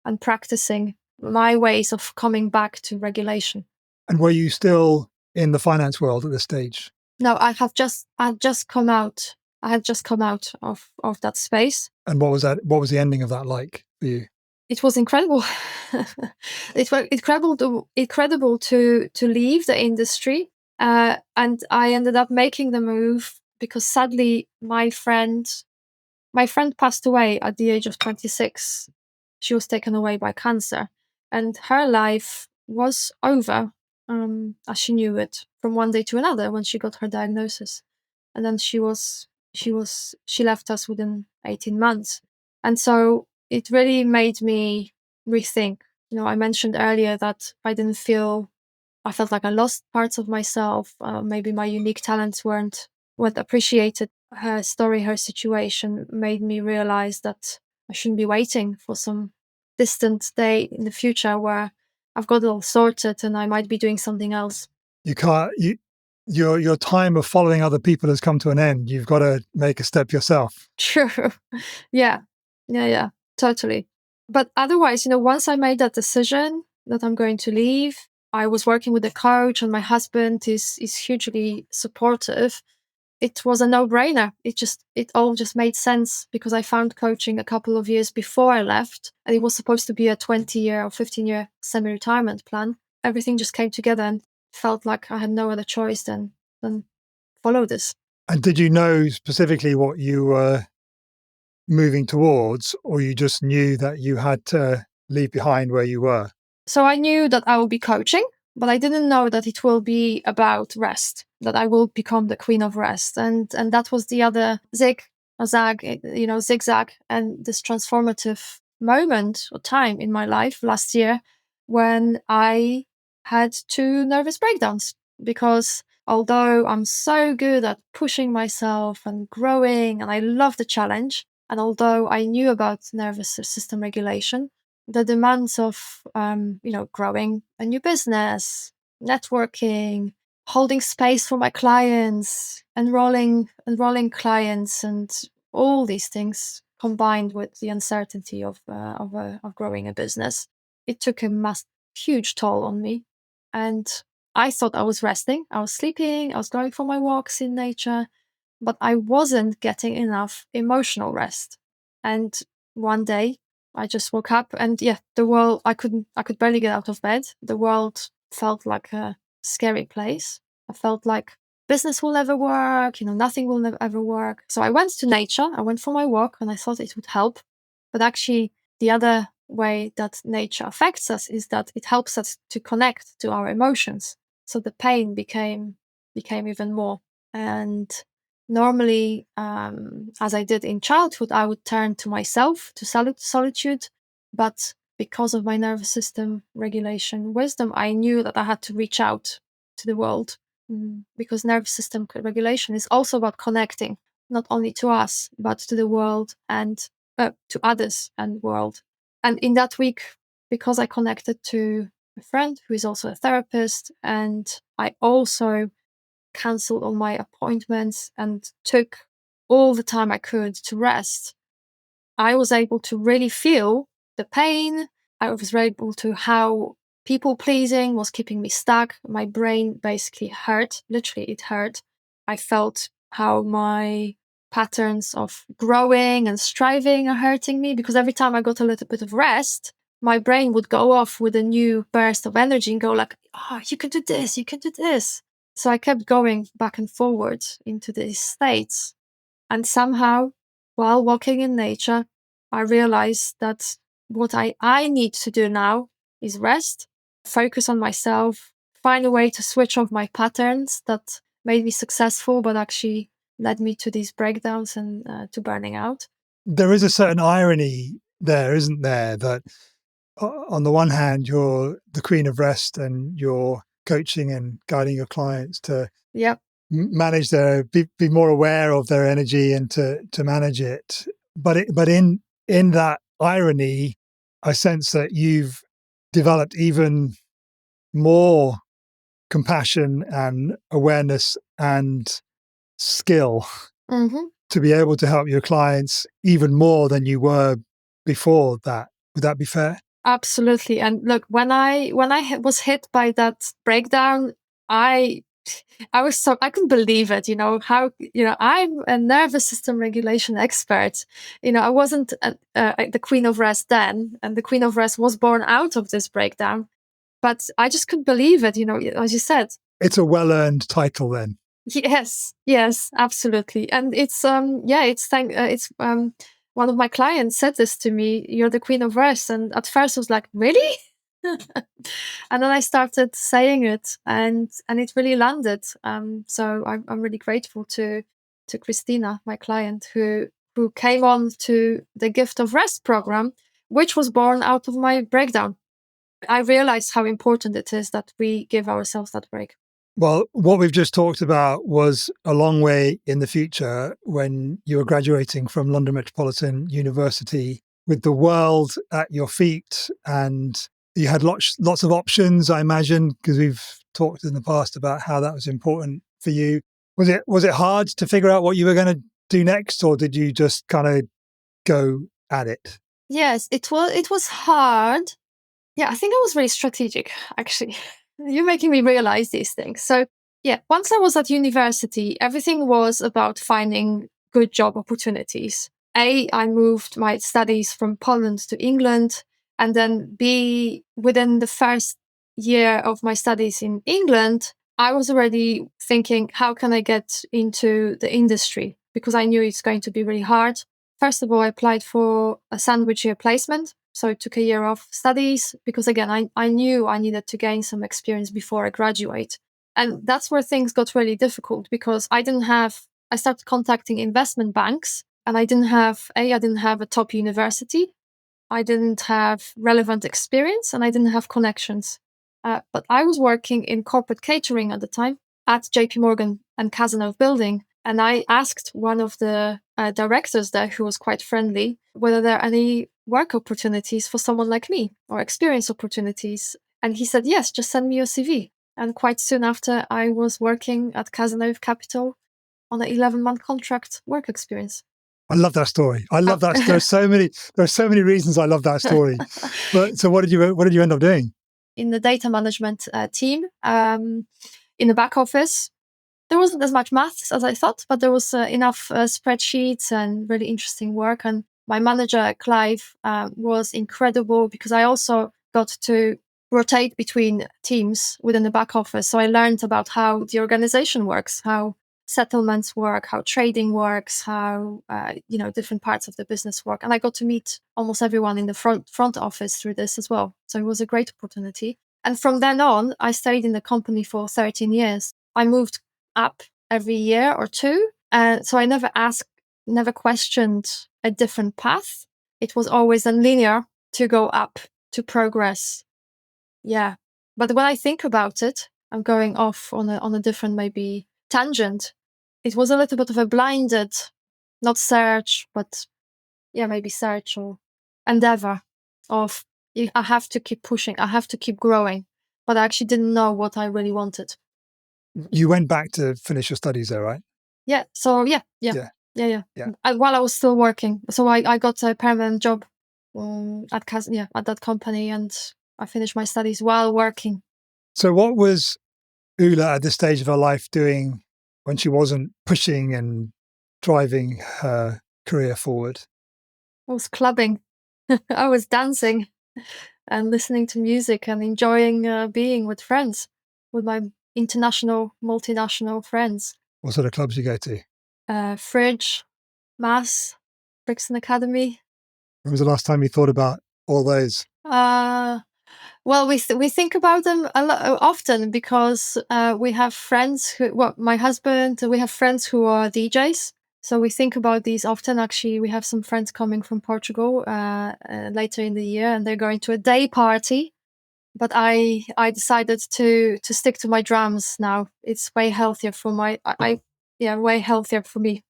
and practicing my ways of coming back to regulation. And were you still in the finance world at this stage? No, I had just come out. I had just come out of that space. And what was that? What was the ending of that like for you? It was incredible. It was incredible to leave the industry, and I ended up making the move because sadly my friend passed away at the age of 26. She was taken away by cancer, and her life was over as she knew it from one day to another when she got her diagnosis. And then she left us within 18 months. And so it really made me rethink. I mentioned earlier that I felt like I lost parts of myself. Maybe my unique talents weren't appreciated. Her story, her situation made me realize that I shouldn't be waiting for some distant day in the future where I've got it all sorted and I might be doing something else. You can't. Your time of following other people has come to an end. You've got to make a step yourself. True. Yeah, totally. But otherwise, once I made that decision that I'm going to leave, I was working with a coach, and my husband is hugely supportive. It was a no-brainer. It all just made sense, because I found coaching a couple of years before I left, and it was supposed to be a 20-year or 15-year semi-retirement plan. Everything just came together and felt like I had no other choice than follow this. And did you know specifically what you were moving towards, or you just knew that you had to leave behind where you were? So I knew that I would be coaching. but I didn't know that it will be about rest, that I will become the queen of rest. And that was the other zigzag, and this transformative moment or time in my life last year when I had 2 nervous breakdowns. Because although I'm so good at pushing myself and growing, and I love the challenge, and although I knew about nervous system regulation, the demands of growing a new business, networking, holding space for my clients, enrolling clients, and all these things combined with the uncertainty of growing a business, it took a huge toll on me. And I thought I was resting, I was sleeping, I was going for my walks in nature, but I wasn't getting enough emotional rest. And one day I just woke up, and the world, I could barely get out of bed. The world felt like a scary place. I felt like business will never work, nothing will never ever work. So I went to nature, I went for my walk, and I thought it would help. But actually, the other way that nature affects us is that it helps us to connect to our emotions. So the pain became even more. And normally, as I did in childhood, I would turn to myself, to solitude. But because of my nervous system regulation wisdom, I knew that I had to reach out to the world, because nervous system regulation is also about connecting, not only to us, but to the world and to others and world. And in that week, because I connected to a friend who is also a therapist, and I also cancelled all my appointments and took all the time I could to rest, I was able to really feel the pain. I was able to how people pleasing was keeping me stuck. My brain basically hurt. Literally, it hurt. I felt how my patterns of growing and striving are hurting me, because every time I got a little bit of rest, my brain would go off with a new burst of energy and go like, oh, you can do this, you can do this. So I kept going back and forward into these states. And somehow, while walking in nature, I realized that what I need to do now is rest, focus on myself, find a way to switch off my patterns that made me successful, but actually led me to these breakdowns and to burning out. There is a certain irony there, isn't there? That on the one hand, you're the queen of rest and you're coaching and guiding your clients to Yep. manage be more aware of their energy and to manage it. But in that irony, I sense that you've developed even more compassion and awareness and skill Mm-hmm. to be able to help your clients even more than you were before that. Would that be fair? Absolutely. And look, when I was hit by that breakdown, I couldn't believe it, how, I'm a nervous system regulation expert. I wasn't the queen of rest then, and the queen of rest was born out of this breakdown. But I just couldn't believe it, as you said. It's a well-earned title then. Yes, absolutely. And it's one of my clients said this to me, you're the queen of rest. And at first I was like, really? And then I started saying it, and it really landed. So I'm really grateful to Christina, my client, who came on to the Gift of Rest program, which was born out of my breakdown. I realized how important it is that we give ourselves that break. Well, what we've just talked about was a long way in the future when you were graduating from London Metropolitan University with the world at your feet, and you had lots of options, I imagine, because we've talked in the past about how that was important for you. Was it hard to figure out what you were going to do next, or did you just kind of go at it? Yes, it was hard. Yeah, I think I was very strategic, actually. You're making me realize these things. So, yeah, once I was at university, everything was about finding good job opportunities. A, I moved my studies from Poland to England. And then B, within the first year of my studies in England, I was already thinking, how can I get into the industry? Because I knew it's going to be really hard. First of all, I applied for a sandwich year placement. So I took a year off studies because, again, I knew I needed to gain some experience before I graduate. And that's where things got really difficult because I started contacting investment banks, and I didn't have a top university. I didn't have relevant experience, and I didn't have connections. But I was working in corporate catering at the time at JP Morgan and Cazenove building. And I asked one of the directors there, who was quite friendly, whether there are any work opportunities for someone like me or experience opportunities. And he said, yes, just send me your CV. And quite soon after, I was working at Cazenove Capital on an 11-month contract work experience. I love that story. I love that. There are so many reasons I love that story. But so what did you end up doing? In the data management team, in the back office. There wasn't as much maths as I thought, but there was enough spreadsheets and really interesting work. And my manager, Clive, was incredible because I also got to rotate between teams within the back office. So I learned about how the organization works, how settlements work, how trading works, how different parts of the business work. And I got to meet almost everyone in the front office through this as well. So it was a great opportunity. And from then on, I stayed in the company for 13 years. I moved up every year or two. And so I never questioned a different path. It was always linear to go up, to progress. Yeah. But when I think about it, I'm going off on a different maybe tangent. It was a little bit of a blinded, not search, but maybe search or endeavor of I have to keep pushing, I have to keep growing. But I actually didn't know what I really wanted. You went back to finish your studies there, right? Yeah. So yeah. While I was still working, so I got a permanent job at that company, and I finished my studies while working. So what was Ula at this stage of her life doing when she wasn't pushing and driving her career forward? I was clubbing. I was dancing and listening to music and enjoying being with friends, with my international, multinational friends. What sort of clubs you go to? Fridge, Mass, Brixton Academy. When was the last time you thought about all those? Well, we think about them a lot often because we have friends my husband, we have friends who are DJs. So we think about these often. Actually, we have some friends coming from Portugal later in the year, and they're going to a day party. But I decided to stick to my drums now. It's way healthier for way healthier for me,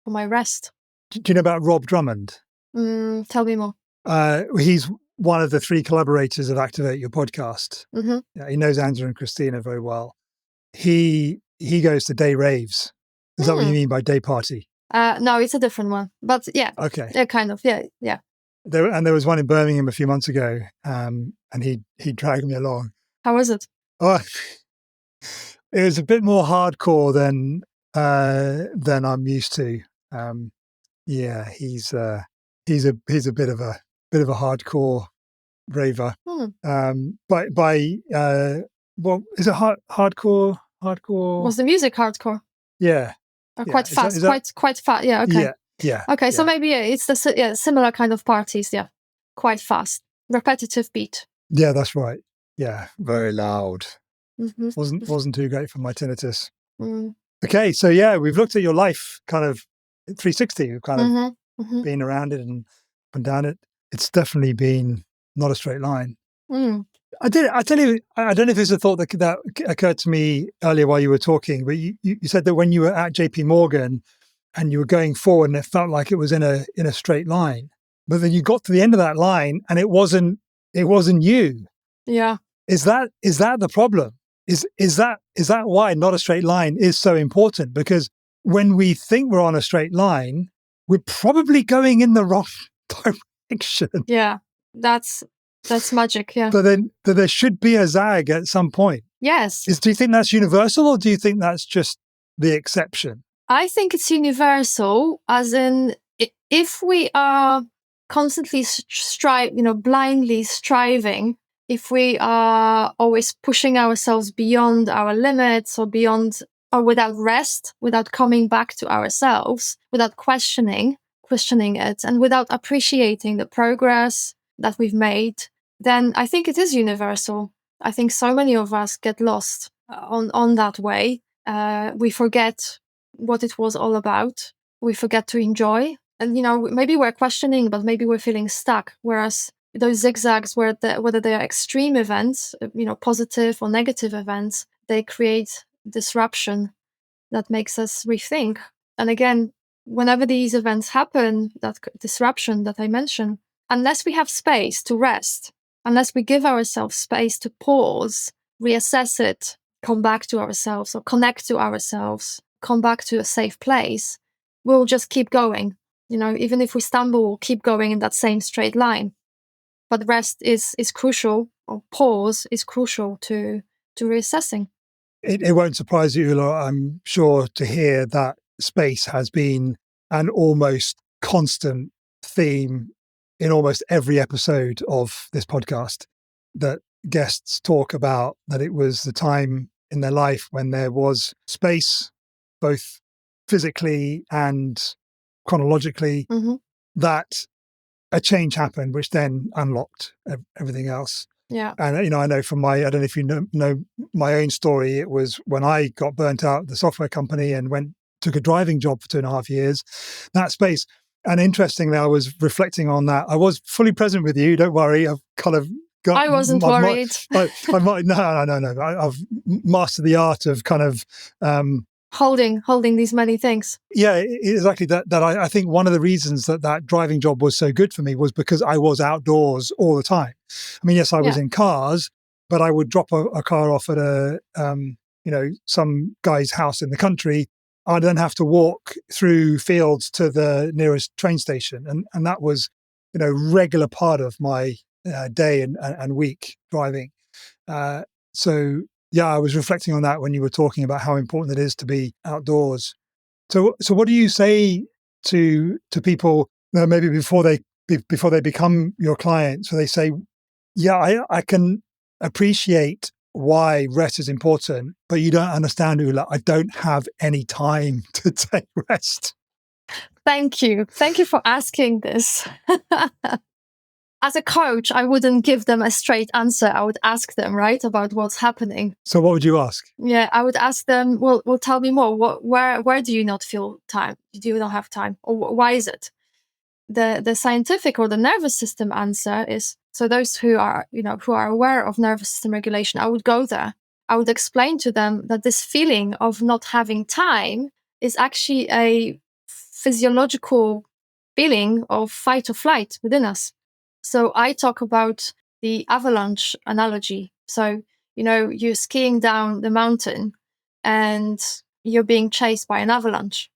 for my rest. Do you know about Rob Drummond? Tell me more. He's one of the 3 collaborators of Activate Your Podcast. Mm-hmm. Yeah, he knows Andrew and Christina very well. He goes to day raves. Is that what you mean by day party? No, it's a different one. But yeah. Okay. Yeah, kind of. Yeah. There was one in Birmingham a few months ago, and he dragged me along. How was it? Oh, it was a bit more hardcore than I'm used to. Yeah, he's a bit of a hardcore raver. Well, is it hardcore? Was the music hardcore? Yeah. Quite fast. Quite fast. Yeah. Okay. Yeah. Okay. So maybe it's the similar kind of parties. Yeah. Quite fast, repetitive beat. Yeah, that's right. Yeah, very loud. Mm-hmm. Wasn't too great for my tinnitus. Mm. Okay, so yeah, we've looked at your life kind of 360. We've kind of Mm-hmm. been around it and up and down it. It's definitely been not a straight line. I tell you, I don't know if there's a thought that occurred to me earlier while you were talking, but you said that when you were at JP Morgan and you were going forward and it felt like it was in a straight line, but then you got to the end of that line and it wasn't you. Yeah. Is that the problem? Is that why not a straight line is so important? Because when we think we're on a straight line, we're probably going in the wrong direction. Yeah, that's magic. Yeah. But there should be a zag at some point. Yes. Do you think that's universal, or do you think that's just the exception? I think it's universal, as in if we are constantly blindly striving, if we are always pushing ourselves beyond our limits or without rest, without coming back to ourselves, without questioning it, and without appreciating the progress, that we've made, then I think it is universal. I think so many of us get lost on that way. We forget what it was all about. We forget to enjoy. And, maybe we're questioning, but maybe we're feeling stuck. Whereas those zigzags, whether they are extreme events, positive or negative events, they create disruption that makes us rethink. And again, whenever these events happen, that disruption that I mentioned, unless we have space to rest, unless we give ourselves space to pause, reassess it, come back to ourselves or connect to ourselves, come back to a safe place, we'll just keep going. Even if we stumble, we'll keep going in that same straight line. But rest is crucial, or pause is crucial to reassessing. It won't surprise you, Ula, I'm sure, to hear that space has been an almost constant theme in almost every episode of this podcast, that guests talk about that it was the time in their life when there was space, both physically and chronologically, that a change happened, which then unlocked everything else. Yeah. And, I know from I don't know if you know my own story, it was when I got burnt out at the software company and took a driving job for 2.5 years, that space. And interestingly, I was reflecting on that. I was fully present with you. Don't worry. I've kind of got... I wasn't worried. No. I've mastered the art of kind of... holding these many things. Yeah, exactly. That I think one of the reasons that driving job was so good for me was because I was outdoors all the time. I mean, yes, I was in cars, but I would drop a car off at some guy's house in the country. I'd then have to walk through fields to the nearest train station, and that was, regular part of my day and week driving. So. Yeah, I was reflecting on that when you were talking about how important it is to be outdoors. So what do you say to people, maybe before they become your clients? So they say, yeah, I can appreciate why rest is important, but you don't understand, Ula. I don't have any time to take rest. Thank you for asking this. As a coach, I wouldn't give them a straight answer. I would ask them, right, about what's happening. So what would you ask? Yeah, I would ask them, well, tell me more. Where do you not feel time? Do you not have time? Or why is it? The scientific or the nervous system answer is, so those who are aware of nervous system regulation, I would go there. I would explain to them that this feeling of not having time is actually a physiological feeling of fight or flight within us. So I talk about the avalanche analogy. So, you're skiing down the mountain and you're being chased by an avalanche.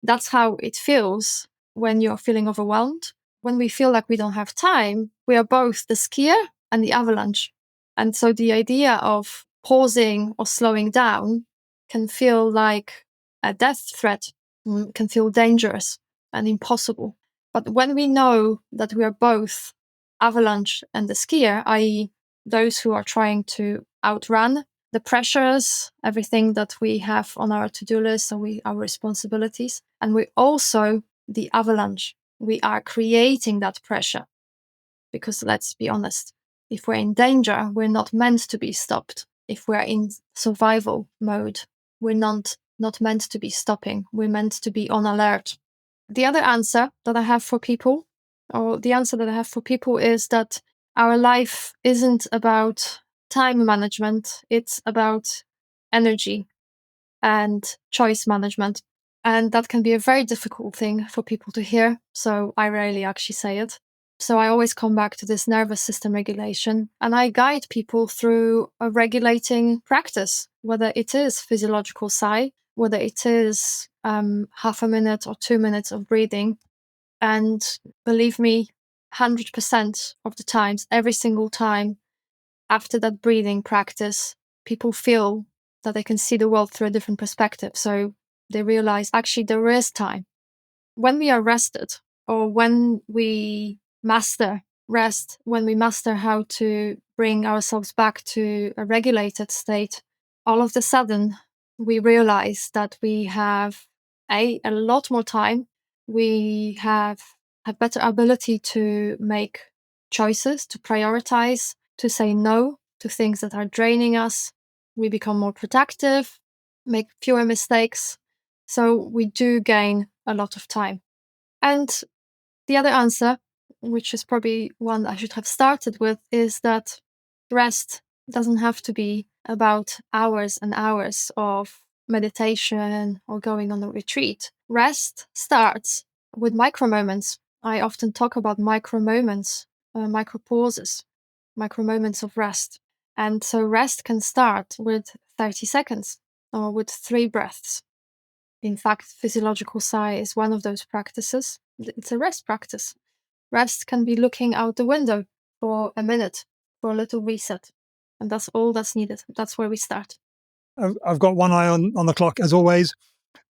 That's how it feels when you're feeling overwhelmed. When we feel like we don't have time, we are both the skier and the avalanche. And so the idea of pausing or slowing down can feel like a death threat, can feel dangerous and impossible. But when we know that we are both avalanche and the skier, i.e. those who are trying to outrun the pressures, everything that we have on our to-do list, our responsibilities, and we're also the avalanche. We are creating that pressure. Because let's be honest, if we're in danger, we're not meant to be stopped. If we're in survival mode, we're not meant to be stopping. We're meant to be on alert. The other answer that I have for people, is that our life isn't about time management. It's about energy and choice management. And that can be a very difficult thing for people to hear. So I rarely actually say it. So I always come back to this nervous system regulation, and I guide people through a regulating practice, whether it is physiological sigh, whether it is half a minute or 2 minutes of breathing. And believe me, 100% of the times, every single time after that breathing practice, people feel that they can see the world through a different perspective. So they realize actually there is time. When we are rested, or when we master rest, when we master how to bring ourselves back to a regulated state, all of a sudden we realize that we have a lot more time. We have better ability to make choices, to prioritize, to say no to things that are draining us. We become more productive, make fewer mistakes. So we do gain a lot of time. And the other answer, which is probably one I should have started with, is that rest doesn't have to be about hours and hours of meditation or going on a retreat. Rest starts with micro moments. I often talk about micro moments, micro pauses, micro moments of rest. And so rest can start with 30 seconds or with 3 breaths. In fact, physiological sigh is one of those practices. It's a rest practice. Rest can be looking out the window for a minute, for a little reset. And that's all that's needed. That's where we start. I've got one eye on the clock, as always.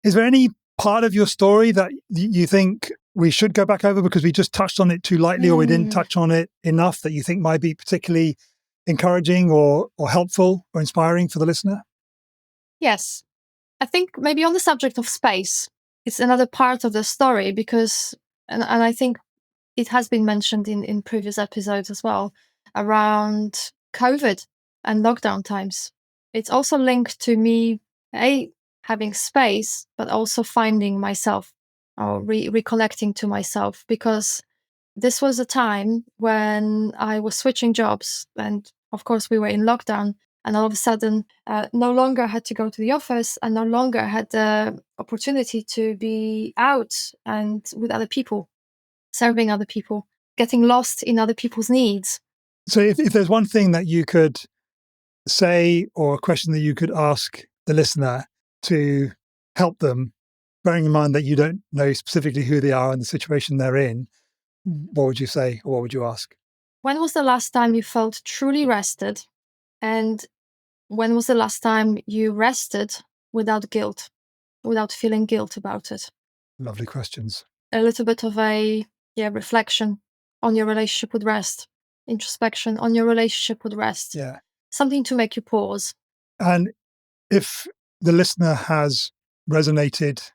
Is there any part of your story that you think we should go back over because we just touched on it too lightly or we didn't touch on it enough that you think might be particularly encouraging or helpful or inspiring for the listener? Yes. I think maybe on the subject of space, it's another part of the story because, and I think it has been mentioned in previous episodes as well, around COVID and lockdown times. It's also linked to me, having space, but also finding myself or reconnecting to myself, because this was a time when I was switching jobs. And of course, we were in lockdown. And all of a sudden, no longer had to go to the office and no longer had the opportunity to be out and with other people, serving other people, getting lost in other people's needs. So if there's one thing that you could say or a question that you could ask the listener to help them, bearing in mind that you don't know specifically who they are and the situation they're in, what would you say or what would you ask? When was the last time you felt truly rested? And when was the last time you rested without guilt, without feeling guilt about it? Lovely questions. A little bit of a reflection on your relationship with rest, introspection on your relationship with rest. Yeah. Something to make you pause. And if the listener has resonated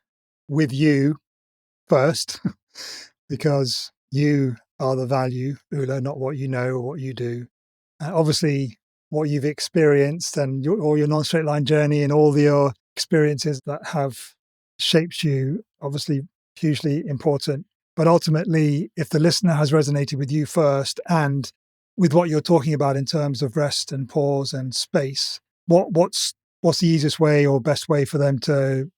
with you first, because you are the value, Ula, not what you know or what you do. Obviously, what you've experienced and all your non-straight line journey and all your experiences that have shaped you, obviously hugely important. But ultimately, if the listener has resonated with you first and with what you're talking about in terms of rest and pause and space, what's the easiest way or best way for them to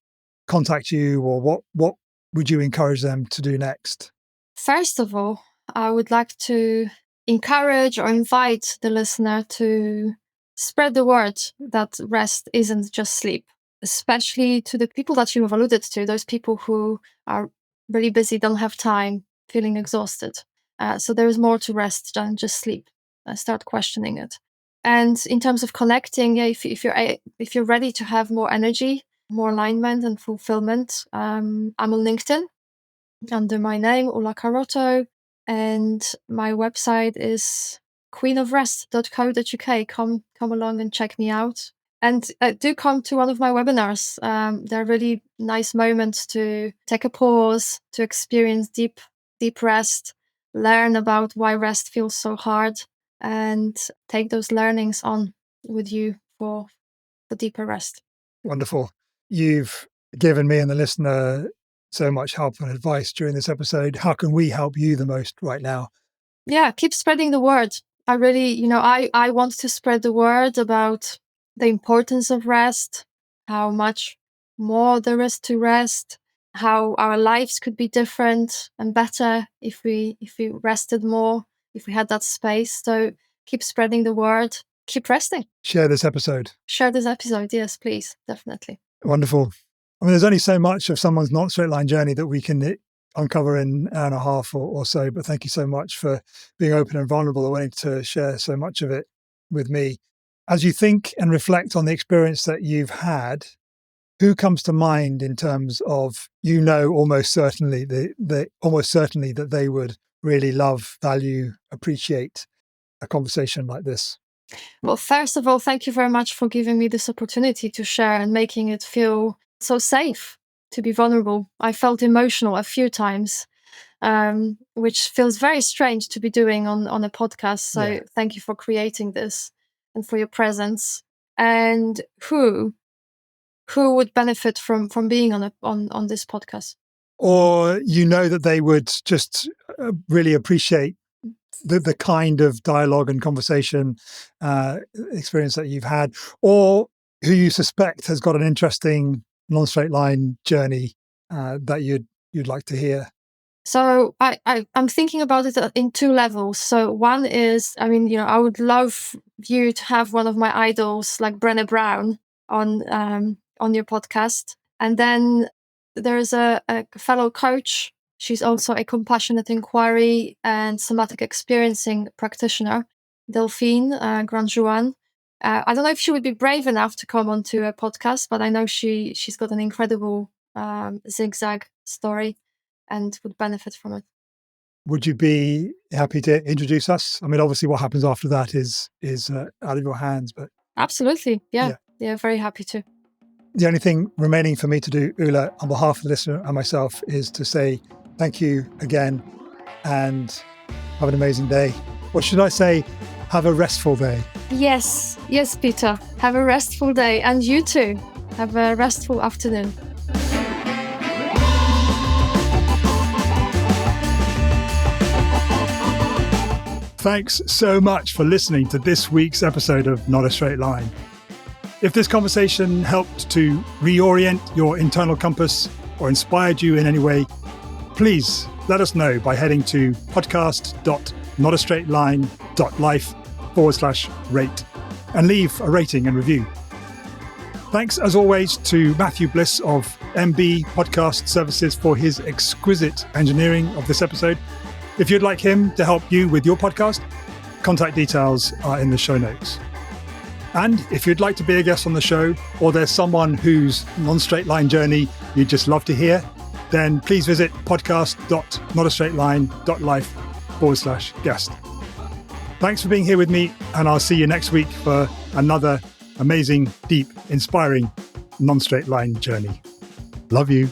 contact you, or what would you encourage them to do next? First of all, I would like to encourage or invite the listener to spread the word that rest isn't just sleep, especially to the people that you have alluded to, those people who are really busy, don't have time, feeling exhausted. So there is more to rest than just sleep. Start questioning it. And in terms of connecting, if you're ready to have more energy, more alignment and fulfillment, I'm on LinkedIn under my name, Ula Caroto, and my website is queenofrest.co.uk. Come along and check me out. And do come to one of my webinars. They're really nice moments to take a pause, to experience deep rest, learn about why rest feels so hard, and take those learnings on with you for deeper rest. Wonderful. You've given me and the listener so much help and advice during this episode. How can we help you the most right now? Yeah, keep spreading the word. I really, I want to spread the word about the importance of rest, how much more there is to rest, how our lives could be different and better if we rested more, if we had that space. So keep spreading the word, keep resting. Share this episode. Share this episode, yes, please, definitely. Wonderful. I mean, there's only so much of someone's not straight line journey that we can uncover in an hour and a half or so, but thank you so much for being open and vulnerable and wanting to share so much of it with me. As you think and reflect on the experience that you've had, who comes to mind in terms of, almost certainly that they would really love, value, appreciate a conversation like this? Well, first of all, thank you very much for giving me this opportunity to share and making it feel so safe to be vulnerable. I felt emotional a few times which feels very strange to be doing on a podcast. So thank you for creating this and for your presence. And who would benefit from being on this podcast? Or that they would just really appreciate the kind of dialogue and conversation experience that you've had, or who you suspect has got an interesting non-straight line journey that you'd like to hear. So I'm thinking about it in two levels. So one is, I would love you to have one of my idols like Brené Brown on your podcast. And then there's a fellow coach. She's also a compassionate inquiry and somatic experiencing practitioner, Delphine Grandjouan. I don't know if she would be brave enough to come onto a podcast, but I know she's got an incredible zigzag story and would benefit from it. Would you be happy to introduce us? I mean, obviously what happens after that is out of your hands, but... Absolutely. Yeah, very happy to. The only thing remaining for me to do, Ula, on behalf of the listener and myself, is to say thank you again and have an amazing day. What should I say? Have a restful day. Yes, Peter. Have a restful day. And you too. Have a restful afternoon. Thanks so much for listening to this week's episode of Not a Straight Line. If this conversation helped to reorient your internal compass or inspired you in any way, please let us know by heading to podcast.notastraightline.life/rate and leave a rating and review. Thanks, as always, to Matthew Bliss of MB Podcast Services for his exquisite engineering of this episode. If you'd like him to help you with your podcast, contact details are in the show notes. And if you'd like to be a guest on the show, or there's someone whose non-straight line journey you'd just love to hear, then please visit podcast.notastraightline.life/guest. Thanks for being here with me, and I'll see you next week for another amazing, deep, inspiring non-straight line journey. Love you.